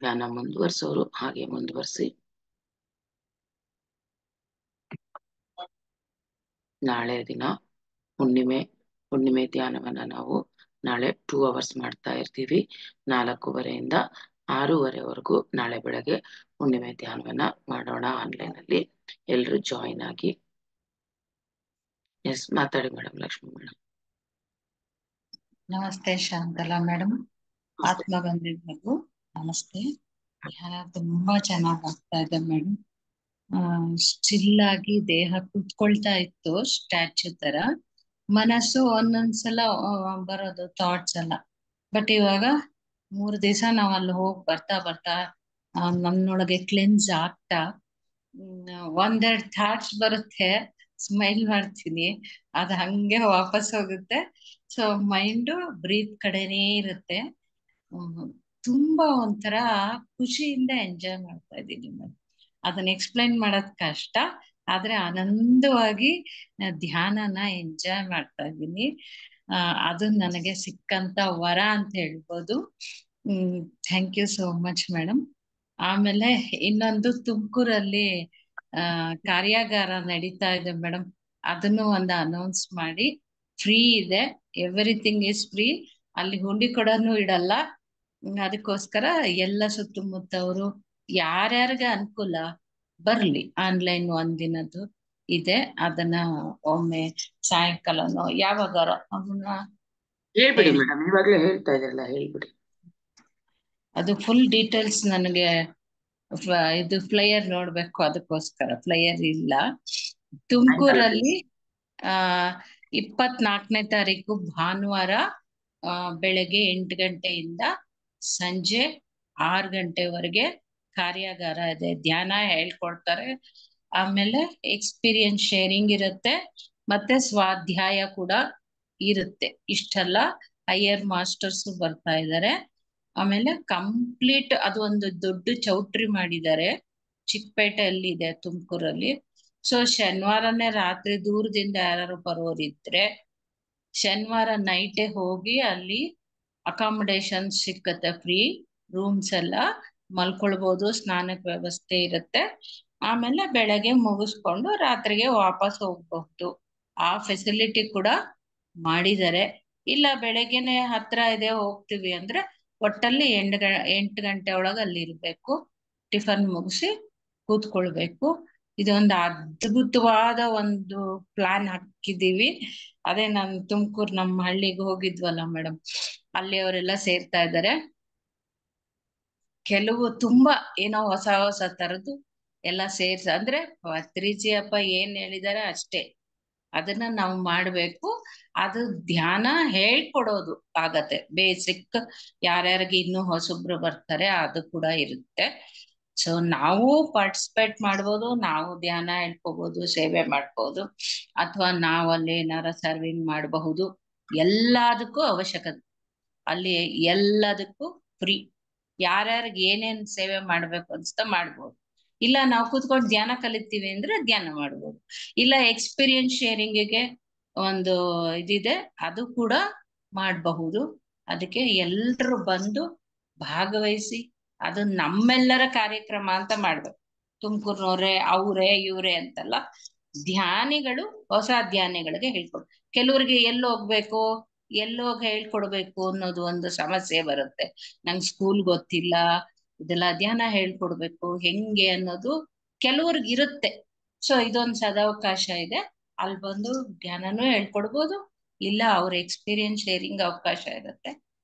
ಧ್ಯಾನ ಮುಂದುವರ್ಸೋರು ಹಾಗೆ ಮುಂದುವರಿಸಿ. ನಾಳೆ ದಿನ ಹುಣ್ಣಿಮೆ ಧ್ಯಾನವನ್ನ ನಾವು ನಾಳೆ 2 hours ಮಾಡ್ತಾ ಇರ್ತೀವಿ. 4:30 6:30 ನಾಳೆ ಬೆಳಗ್ಗೆ ಹುಣ್ಣಿಮೆ ಧ್ಯಾನವನ್ನ ಮಾಡೋಣ ಆನ್ಲೈನ್ ಅಲ್ಲಿ. ಎಲ್ರು ಜಾಯಿನ್ ಆಗಿ. ಎಸ್, ಮಾತಾಡಿ ಮೇಡಮ್. ಲಕ್ಷ್ಮಿ ಮೇಡಮ್. ನಮಸ್ತೆ ಶಾಂತಲಾ ಮೇಡಮ್. ಆತ್ಮಬಂಧು ನಮಸ್ತೆ. ಧ್ಯಾನ ತುಂಬಾ ಚೆನ್ನಾಗ್ ಆಗ್ತಾ ಇದೆ ಮೇಡಮ್. ಸ್ಟಿಲ್ ಆಗಿ ದೇಹ ಕುತ್ಕೊಳ್ತಾ ಇತ್ತು, ಸ್ಟ್ಯಾಚ್ಯೂ ತರ. ಮನಸ್ಸು ಒಂದೊಂದ್ಸಲ ಬರೋದು ಥಾಟ್ಸ್ ಎಲ್ಲ. ಬಟ್ ಇವಾಗ 3 ದಿವಸ ನಾವ್ ಅಲ್ಲಿ ಹೋಗಿ ಬರ್ತಾ ನನ್ನೊಳಗೆ ಕ್ಲೆನ್ಸ್ ಆಗ್ತಾ ಒಂದೆರಡು ಥಾಟ್ಸ್ ಬರುತ್ತೆ, ಸ್ಮೈಲ್ ಮಾಡ್ತೀನಿ, ಅದ್ ಹಂಗೆ ವಾಪಸ್ ಹೋಗುತ್ತೆ. ಸೊ ಮೈಂಡು ಬ್ರೀತ್ ಕಡೆನೇ ಇರುತ್ತೆ. ತುಂಬಾ ಒಂಥರ ಖುಷಿಯಿಂದ ಎಂಜಾಯ್ ಮಾಡ್ತಾ ಇದ್ದೀನಿ ಮೇಡಮ್. ಅದನ್ನ ಎಕ್ಸ್ಪ್ಲೈನ್ ಮಾಡೋದ್ ಕಷ್ಟ, ಆದ್ರೆ ಆನಂದವಾಗಿ ಧ್ಯಾನನ ಎಂಜಾಯ್ ಮಾಡ್ತಾ ಇದ್ದೀನಿ. ಅದು ನನಗೆ ಸಿಕ್ಕಂತ ವರ ಅಂತ ಹೇಳ್ಬೋದು. Thank you so much madam. ಆಮೇಲೆ ಇನ್ನೊಂದು ತುಮಕೂರಲ್ಲಿ ಕಾರ್ಯಾಗಾರ ನಡೀತಾ ಇದೆ ಮೇಡಮ್. ಅದನ್ನು ಒಂದು ಅನೌನ್ಸ್ ಮಾಡಿ. ಫ್ರೀ ಇದೆ, ಎವ್ರಿಥಿಂಗ್ ಇಸ್ ಫ್ರೀ. ಅಲ್ಲಿ ಹುಂಡಿ ಕೊಡೋನು ಇಡಲ್ಲ. ಅದಕ್ಕೋಸ್ಕರ ಎಲ್ಲ ಸುತ್ತಮುತ್ತವರು ಯಾರ್ಯಾರಿಗೆ ಅನುಕೂಲ ಬರ್ಲಿ. ಆನ್ಲೈನ್ ಒಂದಿನದ್ದು ಇದೆ, ಅದನ್ನ ಒಮ್ಮೆ ಸಾಯಂಕಾಲನೋ ಯಾವಾಗಾರ ಅದನ್ನ ಹೇಳ್ಬಿಡಿ ಹೇಳಿ. ಮೇಡಮ್, ಇವಾಗ್ಲೇ ಹೇಳ್ತಾ ಇದ್ರಲ್ಲ, ಹೇಳ್ಬಿಡಿ. ಅದು ಫುಲ್ ಡೀಟೇಲ್ಸ್ ನನಗೆ ಇದು ಫ್ಲೈಯರ್ ನೋಡ್ಬೇಕು, ಅದಕ್ಕೋಸ್ಕರ ಫ್ಲೈಯರ್ ಇಲ್ಲ. ತುಮಕೂರಲ್ಲಿ 24ನೇ ತಾರೀಕು ಭಾನುವಾರ ಬೆಳಗ್ಗೆ 8 ಗಂಟೆಯಿಂದ ಸಂಜೆ 6 ಗಂಟೆವರೆಗೆ ಕಾರ್ಯಾಗಾರ ಇದೆ. ಧ್ಯಾನ ಹೇಳ್ಕೊಡ್ತಾರೆ, ಆಮೇಲೆ ಎಕ್ಸ್ಪೀರಿಯನ್ಸ್ ಶೇರಿಂಗ್ ಇರುತ್ತೆ, ಮತ್ತೆ ಸ್ವಾಧ್ಯಾಯ ಕೂಡ ಇರುತ್ತೆ. ಇಷ್ಟೆಲ್ಲ ಹೈಯರ್ ಮಾಸ್ಟರ್ಸ್ ಬರ್ತಾ ಇದ್ದಾರೆ. ಆಮೇಲೆ ಕಂಪ್ಲೀಟ್ ಅದು ಒಂದು ದೊಡ್ಡ ಚೌಟ್ರಿ ಮಾಡಿದ್ದಾರೆ, ಚಿಕ್ಕಪೇಟೆಯಲ್ಲಿ ಇದೆ ತುಮಕೂರಲ್ಲಿ. ಸೊ ಶನಿವಾರನೇ ರಾತ್ರಿ ದೂರದಿಂದ ಯಾರು ಬರೋರಿದ್ರೆ ಶನಿವಾರ ನೈಟೇ ಹೋಗಿ ಅಲ್ಲಿ ಅಕಾಮಿಡೇಷನ್ ಸಿಕ್ಕತ್ತೆ, ಫ್ರೀ ರೂಮ್ಸ್ ಎಲ್ಲ ಮಲ್ಕೊಳ್ಬೋದು, ಸ್ನಾನಕ್ಕೆ ವ್ಯವಸ್ಥೆ ಇರುತ್ತೆ. ಆಮೇಲೆ ಬೆಳಗ್ಗೆ ಮುಗಿಸ್ಕೊಂಡು ರಾತ್ರಿಗೆ ವಾಪಸ್ ಹೋಗ್ಬಹುದು, ಆ ಫೆಸಿಲಿಟಿ ಕೂಡ ಮಾಡಿದ್ದಾರೆ. ಇಲ್ಲ ಬೆಳಗ್ಗೆನೆ ಹತ್ರ ಇದೆ ಹೋಗ್ತೀವಿ ಅಂದ್ರೆ ಒಟ್ಟಲ್ಲಿ 8 ಗಂಟೆ ಒಳಗೆ ಅಲ್ಲಿ ಇರ್ಬೇಕು, ಟಿಫನ್ ಮುಗಿಸಿ ಕೂತ್ಕೊಳ್ಬೇಕು. ಇದೊಂದು ಅದ್ಭುತವಾದ ಒಂದು ಪ್ಲಾನ್ ಹಾಕಿದೀವಿ. ಅದೇ ನಾನು ತುಮಕೂರು ನಮ್ಮ ಹಳ್ಳಿಗೆ ಹೋಗಿದ್ವಲ್ಲ ಮೇಡಮ್, ಅಲ್ಲಿ ಅವರೆಲ್ಲ ಸೇರ್ತಾ ಇದ್ದಾರೆ. ಕೆಲವು ತುಂಬಾ ಏನೋ ಹೊಸ ಹೊಸ ತರದ್ದು ಎಲ್ಲ ಸೇರ್ಸ, ಅಂದ್ರೆ ಪತ್ರಿಜಿ ಅಪ್ಪ ಏನ್ ಹೇಳಿದಾರೆ ಅಷ್ಟೇ, ಅದನ್ನ ನಾವು ಮಾಡ್ಬೇಕು. ಅದು ಧ್ಯಾನ ಹೇಳ್ಕೊಡೋದು ಆಗತ್ತೆ, ಬೇಸಿಕ್ ಯಾರ್ಯಾರಿಗೆ ಇನ್ನೂ ಹೊಸಬ್ರು ಬರ್ತಾರೆ ಅದು ಕೂಡ ಇರುತ್ತೆ. ಸೊ ನಾವು ಪಾರ್ಟಿಸಿಪೇಟ್ ಮಾಡ್ಬೋದು, ನಾವು ಧ್ಯಾನ ಹೇಳ್ಕೋಬಹುದು, ಸೇವೆ ಮಾಡ್ಬೋದು, ಅಥವಾ ನಾವಲ್ಲಿ ಏನಾರ ಸರ್ವಿಂಗ್ ಮಾಡಬಹುದು. ಎಲ್ಲದಕ್ಕೂ ಅವಶ್ಯಕತೆ ಅಲ್ಲಿ, ಎಲ್ಲದಕ್ಕೂ ಫ್ರೀ. ಯಾರ್ಯಾರಿಗೆ ಏನೇನ್ ಸೇವೆ ಮಾಡ್ಬೇಕು ಅನ್ಸ್ತಾ ಮಾಡ್ಬೋದು. ಇಲ್ಲ ನಾವು ಕೂತ್ಕೊಂಡು ಧ್ಯಾನ ಕಲಿತೀವಿ ಅಂದ್ರೆ ಧ್ಯಾನ ಮಾಡ್ಬೋದು. ಇಲ್ಲ ಎಕ್ಸ್ಪೀರಿಯನ್ಸ್ ಶೇರಿಂಗಿಗೆ ಒಂದು ಇದಿದೆ, ಅದು ಕೂಡ ಮಾಡಬಹುದು. ಅದಕ್ಕೆ ಎಲ್ರು ಬಂದು ಭಾಗವಹಿಸಿ, ಅದು ನಮ್ಮೆಲ್ಲರ ಕಾರ್ಯಕ್ರಮ ಅಂತ ಮಾಡ್ಬೇಕು. ತುಮಕೂರ್ನವ್ರೆ ಅವ್ರೇ ಇವ್ರೇ ಅಂತಲ್ಲ, ಧ್ಯಾನಿಗಳು ಹೊಸ ಧ್ಯಾನಿಗಳಿಗೆ ಹೇಳ್ಕೊಡು. ಕೆಲವ್ರಿಗೆ ಎಲ್ಲಿ ಹೋಗ್ಬೇಕು, ಎಲ್ಲೋಗಿ ಹೇಳ್ಕೊಡ್ಬೇಕು ಅನ್ನೋದು ಒಂದು ಸಮಸ್ಯೆ ಬರುತ್ತೆ. ನಂಗೆ ಸ್ಕೂಲ್ ಗೊತ್ತಿಲ್ಲ, ಇದೆಲ್ಲ ಧ್ಯಾನ ಹೇಳ್ಕೊಡ್ಬೇಕು ಹೆಂಗೆ ಅನ್ನೋದು ಕೆಲವ್ರಿಗೆ ಇರುತ್ತೆ. ಸೊ ಇದೊಂದು ಸದಾವಕಾಶ ಇದೆ, ಅಲ್ಲಿ ಬಂದು ಧ್ಯಾನನೂ ಹೇಳ್ಕೊಡ್ಬೋದು, ಇಲ್ಲ ಅವ್ರ ಎಕ್ಸ್ಪೀರಿಯನ್ಸ್ ಶೇರಿಂಗ್ ಅವಕಾಶ ಇರುತ್ತೆ.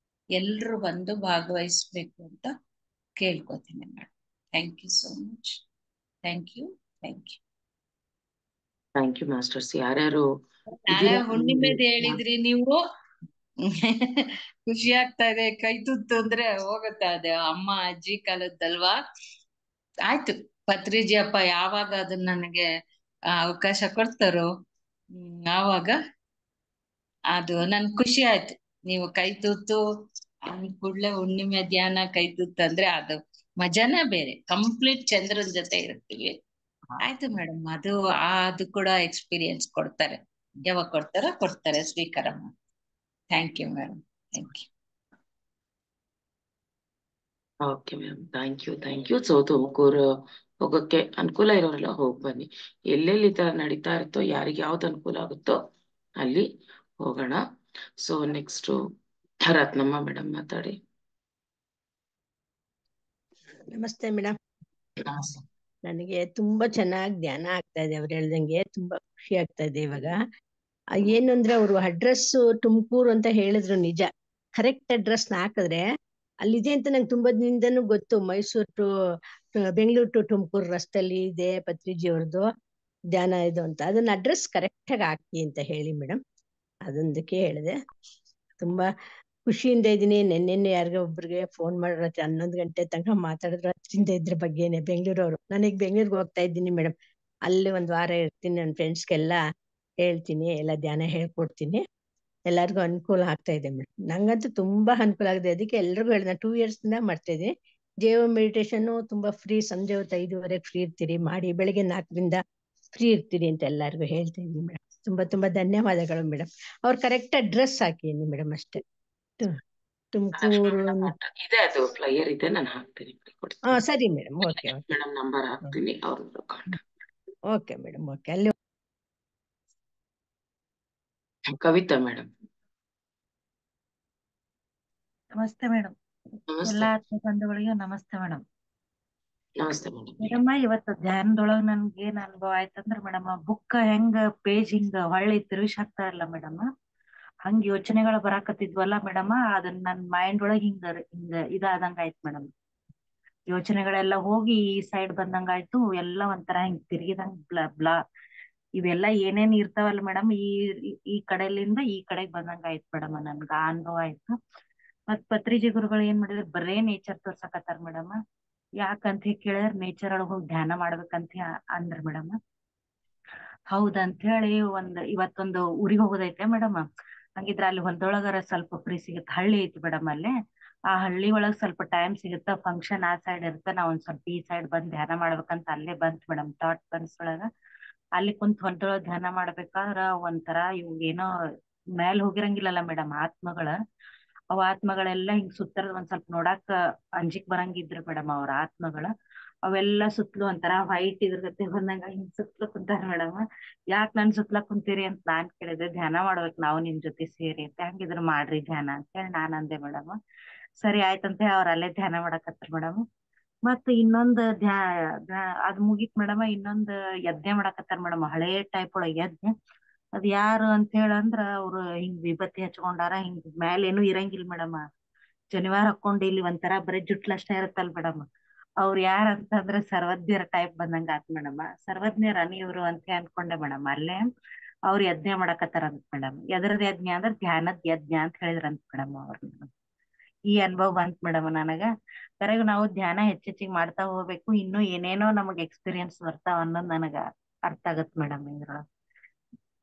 ಎಲ್ರು ಬಂದು ಭಾಗವಹಿಸ್ಬೇಕು ಅಂತ ಕೇಳ್ಕೊತೀನಿ madam. Thank you so much. Thank you. Thank you masters. ಯಾರ್ಯಾರು ನಾಳೆ ಹುಣ್ಣಿಮೆದು ಹೇಳಿದ್ರಿ ನೀವು, ಖುಷಿ ಆಗ್ತಾ ಇದೆ. ಕೈ ತುತ್ತು ಅಂದ್ರೆ ಹೋಗುತ್ತೆ, ಅದೇ ಅಮ್ಮ ಅಜ್ಜಿ ಕಾಲದ್ದಲ್ವಾ. ಆಯ್ತು, ಪತ್ರಿಜಿ ಅಪ್ಪ ಯಾವಾಗ ಅದನ್ನ ನನಗೆ ಅವಕಾಶ ಕೊಡ್ತಾರೋ ಆವಾಗ ಅದು ನನ್ ಖುಷಿ ಆಯ್ತು. ನೀವು ಕೈ ತುತ್ತು ಅಂದ್ ಕೂಡ್ಲೆ ಹುಣ್ಣಿಮೆ ಧ್ಯಾನ ಕೈ ತುತ್ತು ಅಂದ್ರೆ ಅದು ಮಜಾನೇ ಬೇರೆ, ಕಂಪ್ಲೀಟ್ ಚಂದ್ರನ್ ಜೊತೆ ಇರ್ತೀವಿ. ಆಯ್ತು ಮೇಡಮ್, ಅದು ಕೂಡ ಎಕ್ಸ್ಪೀರಿಯನ್ಸ್ ಕೊಡ್ತಾರೆ, ಯಾವಾಗ ಕೊಡ್ತಾರೆ, ಸ್ವೀಕಾರ ಮಾಡಿ. Thank you madam, thank you. Okay ma'am, thank you. So Tumakuru ಹೋಗೋಕ್ಕೆ ಅನುಕೂಲ ಇರೋರೆಲ್ಲ ಹೋಗಿ ಬನ್ನಿ. ಎಲ್ಲೆಲ್ಲಿ ಈ ತರ ನಡೀತಾ ಇರುತ್ತೋ, ಯಾರಿಗೆ ಯಾವ್ದು ಅನುಕೂಲ ಆಗುತ್ತೋ ಅಲ್ಲಿ ಹೋಗೋಣ. ಸೊ ನೆಕ್ಸ್ಟ್ ರತ್ನಮ್ಮ ಮೇಡಮ್ ಮಾತಾಡಿ. ನಮಸ್ತೆ ಮೇಡಮ್. ನನಗೆ ತುಂಬಾ ಚೆನ್ನಾಗಿ ಧ್ಯಾನ ಆಗ್ತಾ ಇದೆ, ಅವ್ರು ಹೇಳ್ದಂಗೆ ತುಂಬಾ ಖುಷಿ ಆಗ್ತಾ ಇದೆ ಇವಾಗ. ಏನು ಅಂದ್ರೆ ಅವರು ಅಡ್ರೆಸ್ ತುಮಕೂರು ಅಂತ ಹೇಳಿದ್ರು, ನಿಜ ಕರೆಕ್ಟ್ ಅಡ್ರೆಸ್ ಹಾಕಿದ್ರೆ ಅಲ್ಲಿದೆ ಅಂತ ನಂಗೆ ತುಂಬಾ ದಿನದಿಂದನೂ ಗೊತ್ತು. ಮೈಸೂರು ಟು ಬೆಂಗಳೂರು ಟು ತುಮಕೂರು ರಸ್ತೆಯಲ್ಲಿ ಇದೆ ಪತ್ರಿಜಿ ಅವ್ರದ್ದು ಧ್ಯಾನ ಇದು ಅಂತ. ಅದನ್ನ ಅಡ್ರೆಸ್ ಕರೆಕ್ಟ್ ಆಗಿ ಹಾಕಿ ಅಂತ ಹೇಳಿ ಮೇಡಮ್, ಅದೊಂದಕ್ಕೆ ಹೇಳಿದೆ. ತುಂಬಾ ಖುಷಿಯಿಂದ ಇದೀನಿ. ನೆನ್ನೆ ಯಾರಿಗೋ ಒಬ್ರಿಗೆ ಫೋನ್ ಮಾಡಿರೋ 11 ಗಂಟೆ ತನಕ ಮಾತಾಡಿದ್ರು ಹತ್ತರಿಂದ ಇದ್ರ ಬಗ್ಗೆನೆ. ಬೆಂಗಳೂರವ್ರು, ನನಗೆ ಬೆಂಗಳೂರಿಗೆ ಹೋಗ್ತಾ ಇದ್ದೀನಿ ಮೇಡಮ್, ಅಲ್ಲಿ 1 ವಾರ ಇರ್ತೀನಿ, ನನ್ನ ಫ್ರೆಂಡ್ಸ್ಗೆಲ್ಲ ಹೇಳ್ತೀನಿ, ಎಲ್ಲ ಧ್ಯಾನ ಹೇಳ್ಕೊಡ್ತೀನಿ, ಎಲ್ಲರಿಗೂ ಅನುಕೂಲ ಆಗ್ತಾ ಇದೆ ಮೇಡಮ್. ನಂಗಂತೂ ತುಂಬಾ ಅನುಕೂಲ ಆಗಿದೆ, ಅದಕ್ಕೆ ಎಲ್ರಿಗೂ ಹೇಳಿದೆ. ನಾನು 2 years ಮಾಡ್ತಾ ಇದ್ದೀನಿ. ಜೇವ ಮೆಡಿಟೇಷನ್ ತುಂಬಾ ಫ್ರೀ, ಸಂಜೆ ಹೊತ್ತು 5:30 ಫ್ರೀ ಇರ್ತೀರಿ, ಮಾಡಿ ಬೆಳಿಗ್ಗೆ 4ರಿಂದ ಫ್ರೀ ಇರ್ತೀರಿ ಅಂತ ಎಲ್ಲರಿಗೂ ಹೇಳ್ತಾ ಇದ್ದೀನಿ ಮೇಡಮ್. ತುಂಬಾ ಧನ್ಯವಾದಗಳು ಮೇಡಮ್. ಅವ್ರು ಕರೆಕ್ಟ್ ಅಡ್ರೆಸ್ ಹಾಕಿ ಮೇಡಮ್ ಅಷ್ಟೇ. ತುಮಕೂರು ಇದೆ, ಅದು ಫ್ಲೈಯರ್ ಇದೆ, ನಾನು ಹಾಕ್ತೀನಿ. ಸರಿ ಮೇಡಮ್. ಓಕೆ ಮೇಡಮ್ ನಂಬರ್ ಹಾಕ್ತೀನಿ, ಅವ್ರ ಓಕೆ ಮೇಡಮ್. ಓಕೆ, ಅಲ್ಲಿ ಕವಿತಾ ಮೇಡಮ್. ನಮಸ್ತೆ ಮೇಡಮ್. ಎಲ್ಲಾ ಬಂಧುಗಳಿಗೆ ನಮಸ್ತೆ ಮೇಡಮ್. ನಮಸ್ತೆ ಮೇಡಮ್. ಮೇಡಮ್ ಇವತ್ತು ಧ್ಯಾನದೊಳಗ ನನ್ಗೆ ಏನ್ ಅನುಭವ ಆಯ್ತಂದ್ರ ಮೇಡಮ್ ಬುಕ್ ಹೆಂಗ ಪೇಜ್ ಹಿಂಗ ಹೊಳ್ಳಿ ತಿರುಗಿಸಿ ಹಾಕ್ತಾ ಇಲ್ಲ ಮೇಡಮ್, ಹಂಗ ಯೋಚನೆಗಳ ಬರಾಕತ್ತಿದ್ವಲ್ಲ ಮೇಡಮ್, ಅದನ್ನ ನನ್ ಮೈಂಡ್ ಒಳಗ್ ಹಿಂಗ ಹಿಂಗ ಇದಾದಂಗ ಆಯ್ತು ಮೇಡಮ್. ಯೋಚನೆಗಳೆಲ್ಲ ಹೋಗಿ ಈ ಸೈಡ್ ಬಂದಂಗ ಆಯ್ತು, ಎಲ್ಲ ಒಂಥರ ಹಿಂಗ್ ತಿರುಗಿದಂಗ ಬ್ಲಾ ಇವೆಲ್ಲ ಏನೇನ್ ಇರ್ತಾವಲ್ಲ ಮೇಡಮ್, ಈ ಕಡೆಲಿಂದ ಈ ಕಡೆಗ್ ಬಂದಂಗ ಆಯ್ತು ಮೇಡಮ್. ನನ್ಗ ಆ ಅನುಭವ ಆಯ್ತು. ಮತ್ ಪತ್ರಿಜಿ ಗುರುಗಳು ಏನ್ ಮಾಡಿದ್ರು, ಬರೇ ನೇಚರ್ ತೋರ್ಸಕತ್ತಾರ ಮೇಡಮ್. ಯಾಕಂತ ಕೇಳಿದ್ರ ನೇಚರ್ ಒಳಗ್ ಹೋಗಿ ಧ್ಯಾನ ಮಾಡ್ಬೇಕಂತ ಅಂದ್ರ ಮೇಡಮ್. ಹೌದಂತ ಹೇಳಿ ಇವತ್ತೊಂದು ಊರಿಗೆ ಹೋಗೋದೈತೆ ಮೇಡಮ್. ಹಂಗಿದ್ರ ಅಲ್ಲಿ ಹೊಲದೊಳಗರ ಸ್ವಲ್ಪ ಫ್ರೀ ಸಿಗುತ್ತೆ, ಹಳ್ಳಿ ಐತಿ ಮೇಡಮ್ ಅಲ್ಲಿ. ಆ ಹಳ್ಳಿ ಒಳಗ್ ಸ್ವಲ್ಪ ಟೈಮ್ ಸಿಗುತ್ತ, ಫಂಕ್ಷನ್ ಆ ಸೈಡ್ ಇರುತ್ತೆ, ನಾವ್ ಒಂದ್ ಸ್ವಲ್ಪ ಈ ಸೈಡ್ ಬಂದ್ ಧ್ಯಾನ ಮಾಡ್ಬೇಕಂತ ಅಲ್ಲೇ ಬಂತ್ ಮೇಡಮ್ ಥಾಟ್ ಕನ್ಸೊಳಗ. ಅಲ್ಲಿ ಕುಂತ್ ಹೊಲದೊಳಗ್ ಧ್ಯಾನ ಮಾಡ್ಬೇಕಾದ್ರ ಒಂಥರ ಇವ್ ಏನೋ ಮೇಲ್ ಹೋಗಿರಂಗಿಲ್ಲಲ್ಲ ಮೇಡಮ್ ಆತ್ಮಗಳ, ಅವ್ ಆತ್ಮಗಳೆಲ್ಲಾ ಹಿಂಗ್ ಸುತ್ತರದ ಒಂದ್ ಸ್ವಲ್ಪ ನೋಡಾಕ ಅಂಜಿಕ್ ಬರಂಗಿದ್ರು ಮೇಡಮ್ ಅವ್ರ ಆತ್ಮಗಳ. ಅವೆಲ್ಲಾ ಸುತ್ತಲೂ ಒಂಥರ ವೈಟ್ ಇದ್ರ ಗತೆ ಬಂದಂಗ ಹಿಂಗ್ ಸುತ್ತಲೂ ಕುಂತಾರ ಮೇಡಮ್. ಯಾಕ್ ನನ್ ಸುತ್ಲಕ್ ಕುಂತೀರಿ ಅಂತ ನಾನ್ ಕೇಳಿದೆ. ಧ್ಯಾನ ಮಾಡ್ಬೇಕ್ ನಾವು ನಿಮ್ ಜೊತೆ ಸೇರಿ ಅಂತ, ಹೆಂಗಿದ್ರು ಮಾಡ್ರಿ ಧ್ಯಾನ ಅಂತ ಹೇಳಿ ನಾನ್ ಅಂದೆ ಮೇಡಮ್. ಸರಿ ಆಯ್ತಂತ ಹೇಳಿ ಅವ್ರ ಅಲ್ಲೇ ಧ್ಯಾನ ಮಾಡಕತ್ರ ಮೇಡಮ್. ಮತ್ ಇನ್ನೊಂದ್ ಅದ್ ಮುಗೀತ್ ಮೇಡಮ್. ಇನ್ನೊಂದ್ ಯಜ್ಞೆ ಮಾಡಕತ್ತಾರ ಮೇಡಮ್, ಹಳೇ ಟೈಪ್ ಒಳಗ್ ಯಜ್ಞೆ. ಅದ್ ಯಾರು ಅಂತ ಹೇಳಂದ್ರ ಅವ್ರು ಹಿಂಗ್ ವಿಭೂತಿ ಹಚ್ಕೊಂಡಾರ, ಹಿಂಗ್ ಮ್ಯಾಲ ಏನು ಇರಂಗಿಲ್ ಮೇಡಮ್. ಶನಿವಾರ ಹಾಕೊಂಡ್ ಇಲ್ಲಿ ಒಂಥರ ಬರೀ ಜುಟ್ಲ ಅಷ್ಟೇ ಇರುತ್ತಲ್ ಮೇಡಮ್. ಅವ್ರ ಯಾರ ಅಂತಂದ್ರ ಸರ್ವಜ್ಞರ ಟೈಪ್ ಬಂದಂಗ ಆತ್ ಮೇಡಮ್. ಸರ್ವಜ್ಞರ ಇವ್ರು ಅಂತ ಅನ್ಕೊಂಡೆ ಮೇಡಮ್. ಅಲ್ಲೇ ಅವ್ರು ಯಜ್ಞ ಮಾಡಕತ್ತಾರಂತ ಮೇಡಮ್. ಎದರದ ಯಜ್ಞ ಅಂದ್ರ ಧ್ಯಾನದ್ ಯಜ್ಞ ಅಂತ ಹೇಳಿದ್ರಂತ ಮೇಡಮ್ ಅವ್ರು. ಈ ಅನುಭವ ಬಂತ್ ಮೇಡಮ್ ನನಗ. ಕರೆಗ ನಾವು ಧ್ಯಾನ ಹೆಚ್ಚೆಚ್ಚಿಗೆ ಮಾಡ್ತಾ ಹೋಗ್ಬೇಕು, ಇನ್ನು ಏನೇನೋ ನಮಗ್ ಎಕ್ಸ್ಪೀರಿಯನ್ಸ್ ಬರ್ತಾವ ಅನ್ನೋದ್ ನನಗ ಅರ್ಥ ಆಗತ್ ಮೇಡಮ್ ಇದ್ರೊಳಗ.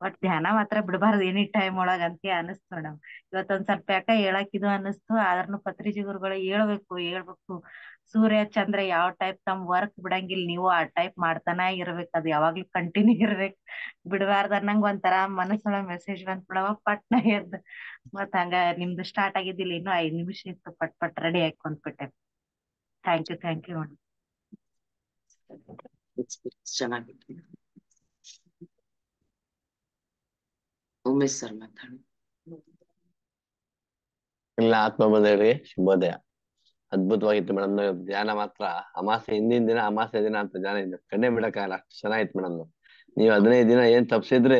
ಬಟ್ ಧ್ಯಾನ ಮಾತ್ರ ಬಿಡಬಾರ್ದು ಎನಿ ಟೈಮ್ ಒಳಗ ಅಂತ ಅನಿಸ್ತು ಮೇಡಮ್. ಇವತ್ತೊಂದ್ ಸ್ವಲ್ಪ ಯಾಕ ಹೇಳಕ್ ಇದು ಅನಿಸ್ತು, ಆದ್ರೂ ಪತ್ರಿಜಿ ಗುರುಗಳು ಹೇಳ್ಬೇಕು. ಸೂರ್ಯ ಚಂದ್ರ ಯಾವ ಟೈಪ್ ತಮ್ ವರ್ಕ್ ಬಿಡಂಗಿಲ್ಲ, ನೀವು ಆ ಟೈಪ್ ಮಾಡ್ತಾನ ಇರ್ಬೇಕು, ಅದು ಯಾವಾಗ್ಲೂ ಕಂಟಿನ್ಯೂ ಇರ್ಬೇಕು, ಬಿಡಬಾರ್ದು ಅನ್ನಂಗ ಒಂಥರ ಮನಸ್ಸೊಳಗ್ ಮೆಸೇಜ್ ಬಂತ್ ಬಿಡವ ಪಟ್ನ ಎದ್ದು. ಮತ್ ಹಂಗ ನಿಮ್ದು ಸ್ಟಾರ್ಟ್ ಆಗಿದ್ದಿಲ್ಲ, ಇನ್ನು 5 ನಿಮಿಷ ಇತ್ತು, ಪಟ್ ರೆಡಿ ಆಗಿ ಕುಂತ್ಬಿಟ್ಟೆ. ಥ್ಯಾಂಕ್ ಯು ಎಕ್ಸ್ಪೀರಿಯನ್ಸ್ ಚೆನ್ನಾಗಿತ್ತು. ಉಮೇಶ್ ಸರ್ ಮಾತಾಡಿ. ಇಲ್ಲ ಆತ್ಮ ಬಂಧುಗಳಿಗೆ ಶುಭೋದಯ. ಅದ್ಭುತವಾಗಿತ್ತು ಮೇಡಮ್. ಧ್ಯಾನ ಮಾತ್ರ ಅಮಾಸೆ ಹಿಂದಿನ ದಿನ, ಅಮಾಸೆ ದಿನ ಅಂತ ಧ್ಯಾನ ಇದ್ದು ಕಣ್ಣೆ ಬಿಡಕ್ಕಾಗಲ್ಲ, ಅಷ್ಟು ಚೆನ್ನಾಗಿತ್ತು ಮೇಡಮ್. ನೀವು 15 ದಿನ ಏನ್ ತಪ್ಸಿದ್ರೆ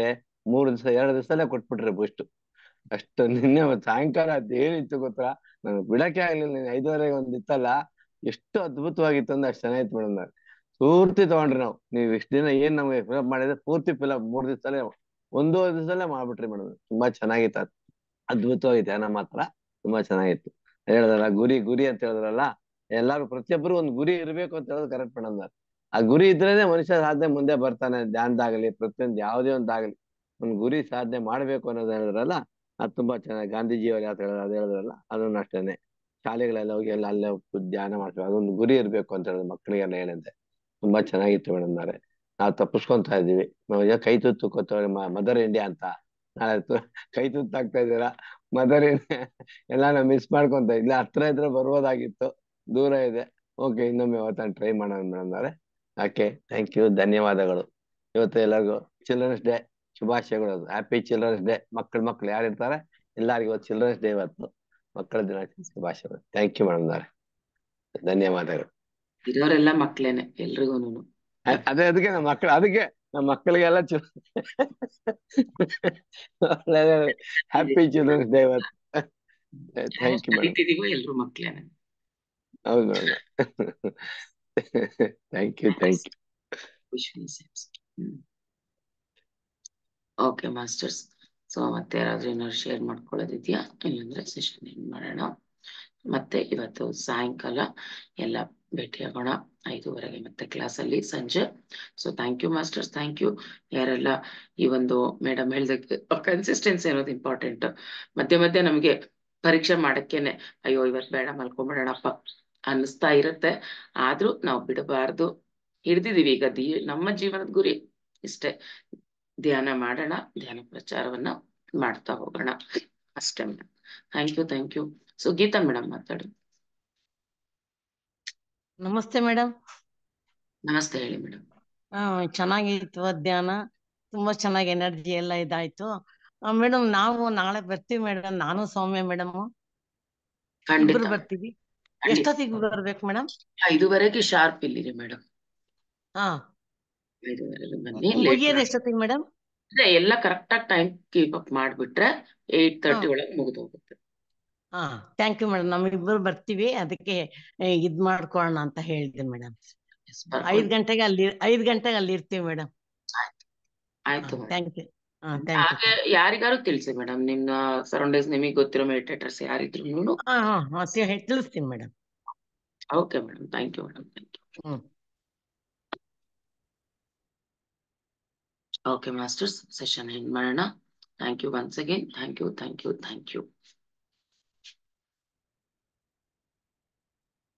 3 ದಿವಸ 2 ದಿವಸದಲ್ಲೇ ಕೊಟ್ಬಿಟ್ರಿ ಬೂಸ್ಟ್. ಅಷ್ಟು ನಿನ್ನೆ ಸಾಯಂಕಾಲ ಅದೇನಿತ್ತು ಗೊತ್ತಾ, ನಂಗೆ ಬಿಡಕ್ಕೆ ಆಗ್ಲಿಲ್ಲ. 5:30 ಒಂದ್ ಇತ್ತಲ್ಲ, ಎಷ್ಟು ಅದ್ಭುತವಾಗಿತ್ತು ಅಂದ್ರೆ ಅಷ್ಟು ಚೆನ್ನಾಗಿತ್ತು ಮೇಡಮ್. ಪೂರ್ತಿ ತಗೊಂಡ್ರಿ ನಾವು. ನೀವು ಇಷ್ಟು ದಿನ ಏನ್ ನಮ್ಗೆ ಫಿಲಪ್ ಮಾಡಿದ್ರೆ ಪೂರ್ತಿ ಫಿಲಪ್ 3 ದಿವಸದಲ್ಲೇ, 1.5 ದಿವಸದಲ್ಲೇ ಮಾಡ್ಬಿಟ್ರಿ ಮೇಡಮ್. ತುಂಬಾ ಚೆನ್ನಾಗಿತ್ತು. ಅದ್ಭುತವಾಗಿ ಧ್ಯಾನ ಮಾತ್ರ ತುಂಬಾ ಚೆನ್ನಾಗಿತ್ತು. ಹೇಳಿದ್ರಲ್ಲ ಗುರಿ ಅಂತ ಹೇಳಿದ್ರಲ್ಲ, ಎಲ್ಲಾರು ಪ್ರತಿಯೊಬ್ಬರು ಒಂದ್ ಗುರಿ ಇರ್ಬೇಕು ಅಂತ ಹೇಳೋದು ಕರೆಕ್ಟ್ ಮೇಡಮ್. ಆ ಗುರಿ ಇದ್ರೇನೆ ಮನುಷ್ಯ ಸಾಧನೆ ಮುಂದೆ ಬರ್ತಾನೆ. ಧ್ಯಾನದಾಗಲಿ ಪ್ರತಿಯೊಂದು ಯಾವುದೇ ಒಂದಾಗಲಿ ಒಂದ್ ಗುರಿ ಸಾಧನೆ ಮಾಡ್ಬೇಕು ಅನ್ನೋದು ಹೇಳಿದ್ರಲ್ಲ, ಅದು ತುಂಬಾ ಚೆನ್ನಾಗಿ ಗಾಂಧೀಜಿಯವ್ರು ಯಾವ್ದು ಹೇಳಿದ್ರು ಅದು ಹೇಳಿದ್ರಲ್ಲ, ಅದನ್ನ ಅಷ್ಟೇನೆ ಶಾಲೆಗಳೆಲ್ಲ ಹೋಗಿ ಎಲ್ಲ ಅಲ್ಲೇ ಧ್ಯಾನ ಮಾಡ್ತೀವಿ. ಅದೊಂದು ಗುರಿ ಇರ್ಬೇಕು ಅಂತ ಹೇಳಿದ್ರು ಮಕ್ಕಳಿಗೆಲ್ಲ ಹೇಳಿದ್ದೆ. ತುಂಬಾ ಚೆನ್ನಾಗಿತ್ತು ಮೇಡಮ್. ನಾವು ತಪ್ಪಿಸ್ಕೊಂತಾ ಇದೀವಿ. ನಾವು ಕೈ ತುತ್ತುಕೋತವ್ರೆ ಮದರ್ ಇಂಡಿಯಾ ಅಂತ, ನಾಳೆ ಕೈ ತುತ್ತಾಗ್ತಾ ಇದ್ದೀರಾ ಮದರ್ ಇಂಡಿಯಾ ಎಲ್ಲ ನಾವು ಮಿಸ್ ಮಾಡ್ಕೊಂತ ಇಲ್ಲ. ಹತ್ರ ಇದ್ರೆ ಬರ್ಬೋದಾಗಿತ್ತು, ದೂರ ಇದೆ. ಓಕೆ, ಇನ್ನೊಮ್ಮೆ ಯಾವತ್ತಾನ ಟ್ರೈ ಮಾಡೋಣ ಮೇಡಮ್. ಓಕೆ, ಥ್ಯಾಂಕ್ ಯು, ಧನ್ಯವಾದಗಳು. ಇವತ್ತು ಎಲ್ಲರಿಗೂ ಚಿಲ್ಡ್ರನ್ಸ್ ಡೇ ಶುಭಾಶಯಗಳು. Happy children's day. ಮಕ್ಕಳು ಯಾರು ಇರ್ತಾರೆ ಎಲ್ಲರಿಗೂ ಇವತ್ತು ಚಿಲ್ಡ್ರನ್ಸ್ ಡೇ, ಇವತ್ತು ಮಕ್ಕಳ ದಿನ ಶುಭಾಶಯಗಳು. Thank you madam. ಧನ್ಯವಾದಗಳು. ಇರೋರೆಲ್ಲ ಮಕ್ಳೇನೆ ಎಲ್ರಿಗೂನು. ಅದಕ್ಕೆ ನಮ್ಮ ಮಕ್ಕಳಿಗೆಲ್ಲ ಹ್ಯಾಪಿ ಚಿಲ್ಡ್ರನ್ಸ್ ಡೇ ಇವತ್ತು. Thank you madam. ಎಲ್ರು ಮಕ್ಳೇನೆ. ಹೌದು madam. Thank you. Okay masters. So ಮತ್ತೆ ಯಾರಾದ್ರೂ ಏನಾದ್ರು ಶೇರ್ ಮಾಡ್ಕೊಳ್ಳೋದಿದ್ಯಾ? ಇಲ್ಲಾಂದ್ರೆ ಸೆಷನ್ ಏನ್ ಮಾಡೋಣ. ಮತ್ತೆ ಇವತ್ತು ಸಾಯಂಕಾಲ ಎಲ್ಲ ಭೇಟಿಯಾಗೋಣ 5:30 ಮತ್ತೆ ಕ್ಲಾಸಲ್ಲಿ ಸಂಜೆ. So thank you masters, thank you. ಯಾರೆಲ್ಲ ಈ ಒಂದು ಮೇಡಮ್ ಹೇಳ್ದಕ್ಕೆ ಕನ್ಸಿಸ್ಟೆನ್ಸಿ ಅನ್ನೋದು ಇಂಪಾರ್ಟೆಂಟ್. ಮಧ್ಯೆ ನಮ್ಗೆ ಪರೀಕ್ಷೆ ಮಾಡಕ್ಕೇನೆ ಅಯ್ಯೋ ಇವತ್ತು ಬೇಡ ಮಲ್ಕೊಂಬಿಡೋಣಪ್ಪ ಅನ್ನಿಸ್ತಾ ಇರುತ್ತೆ. ಆದ್ರೂ ನಾವು ಬಿಡಬಾರ್ದು. ಹಿಡ್ದಿದೀವಿ ಈಗ ನಮ್ಮ ಜೀವನದ ಗುರಿ ಇಷ್ಟೇ, ಧ್ಯಾನ ಮಾಡೋಣ, ಧ್ಯಾನ ಪ್ರಚಾರವನ್ನ ಮಾಡ್ತಾ ಹೋಗೋಣ ಅಷ್ಟೇ madam. Thank you. So Geeta madam ಮಾತಾಡಿ. ನಮಸ್ತೆ ಮೇಡಮ್. ನಮಸ್ತೆ, ಹೇಳಿ ಮೇಡಮ್. ಚೆನ್ನಾಗಿತ್ತು ಧ್ಯಾನ, ತುಂಬಾ ಚೆನ್ನಾಗಿ ಎನರ್ಜಿ ಎಲ್ಲ ಇದಾಯ್ತು ಮೇಡಮ್. ನಾವು ನಾಳೆ ಬರ್ತೀವಿ ಮೇಡಮ್, ನಾನು ಸೌಮ್ಯ ಮೇಡಮ್ ಇಬ್ರು ಬರ್ತೀವಿ. ಎಷ್ಟೊತ್ತಿಗೆ ಬರ್ಬೇಕು ಮೇಡಮ್? 5:30ಗೆ ಶಾರ್ಪ್ ಇಲ್ಲಿರಿ ಮೇಡಮ್. ಹಾ 5:30ಗೆ ಬನ್ನಿ. ಲೇಟ್ ಮುಗಿಯೋದು ಎಷ್ಟೊತ್ತಿಗೆ ಮೇಡಮ್? ಎಲ್ಲ ಕರೆಕ್ಟ್ ಆಗಿ ಟೈಮ್ ಕೀಪ್ ಅಪ್ ಮಾಡ್ಬಿಟ್ರೆ 8:30 ಒಳಗೆ ಮುಗಿದು ಹೋಗುತ್ತೆ. ಹಾ ಥ್ಯಾಂಕ್ ಯು ಮೇಡಮ್. ನಮ್ಮಿಬ್ಬರು ಬರ್ತೀವಿ, ಅದಕ್ಕೆ ಇದ್ ಮಾಡ್ಕೊಳ್ಳೋಣ ಅಂತ ಹೇಳಿದೆ ಮೇಡಮ್. 5 ಗಂಟೆಗೆ ಅಲ್ಲಿ ಇರ್ತೀವಿ ಮೇಡಮ್. ಆಯ್ತು ಥ್ಯಾಂಕ್ ಯು. Thank you. ಹಾಗೆ ಯಾರಿಗಾರು ತಿಳಿಸಿ ಮೇಡಮ್, ನಿಮ್ಮ ಸರೌಂಡಿಂಗ್ಸ್ ನಿಮಗೆ ಗೊತ್ತಿರೋ ಮೆಡಿಟೇಟರ್ಸ್ ಯಾರಿದ್ರು. ತಿಳಿಸ್ತೀನಿ madam. Okay madam, thank you madam, thank you. Okay masters, session end ಮಾಡೋಣ. Thank you once again. Thank you.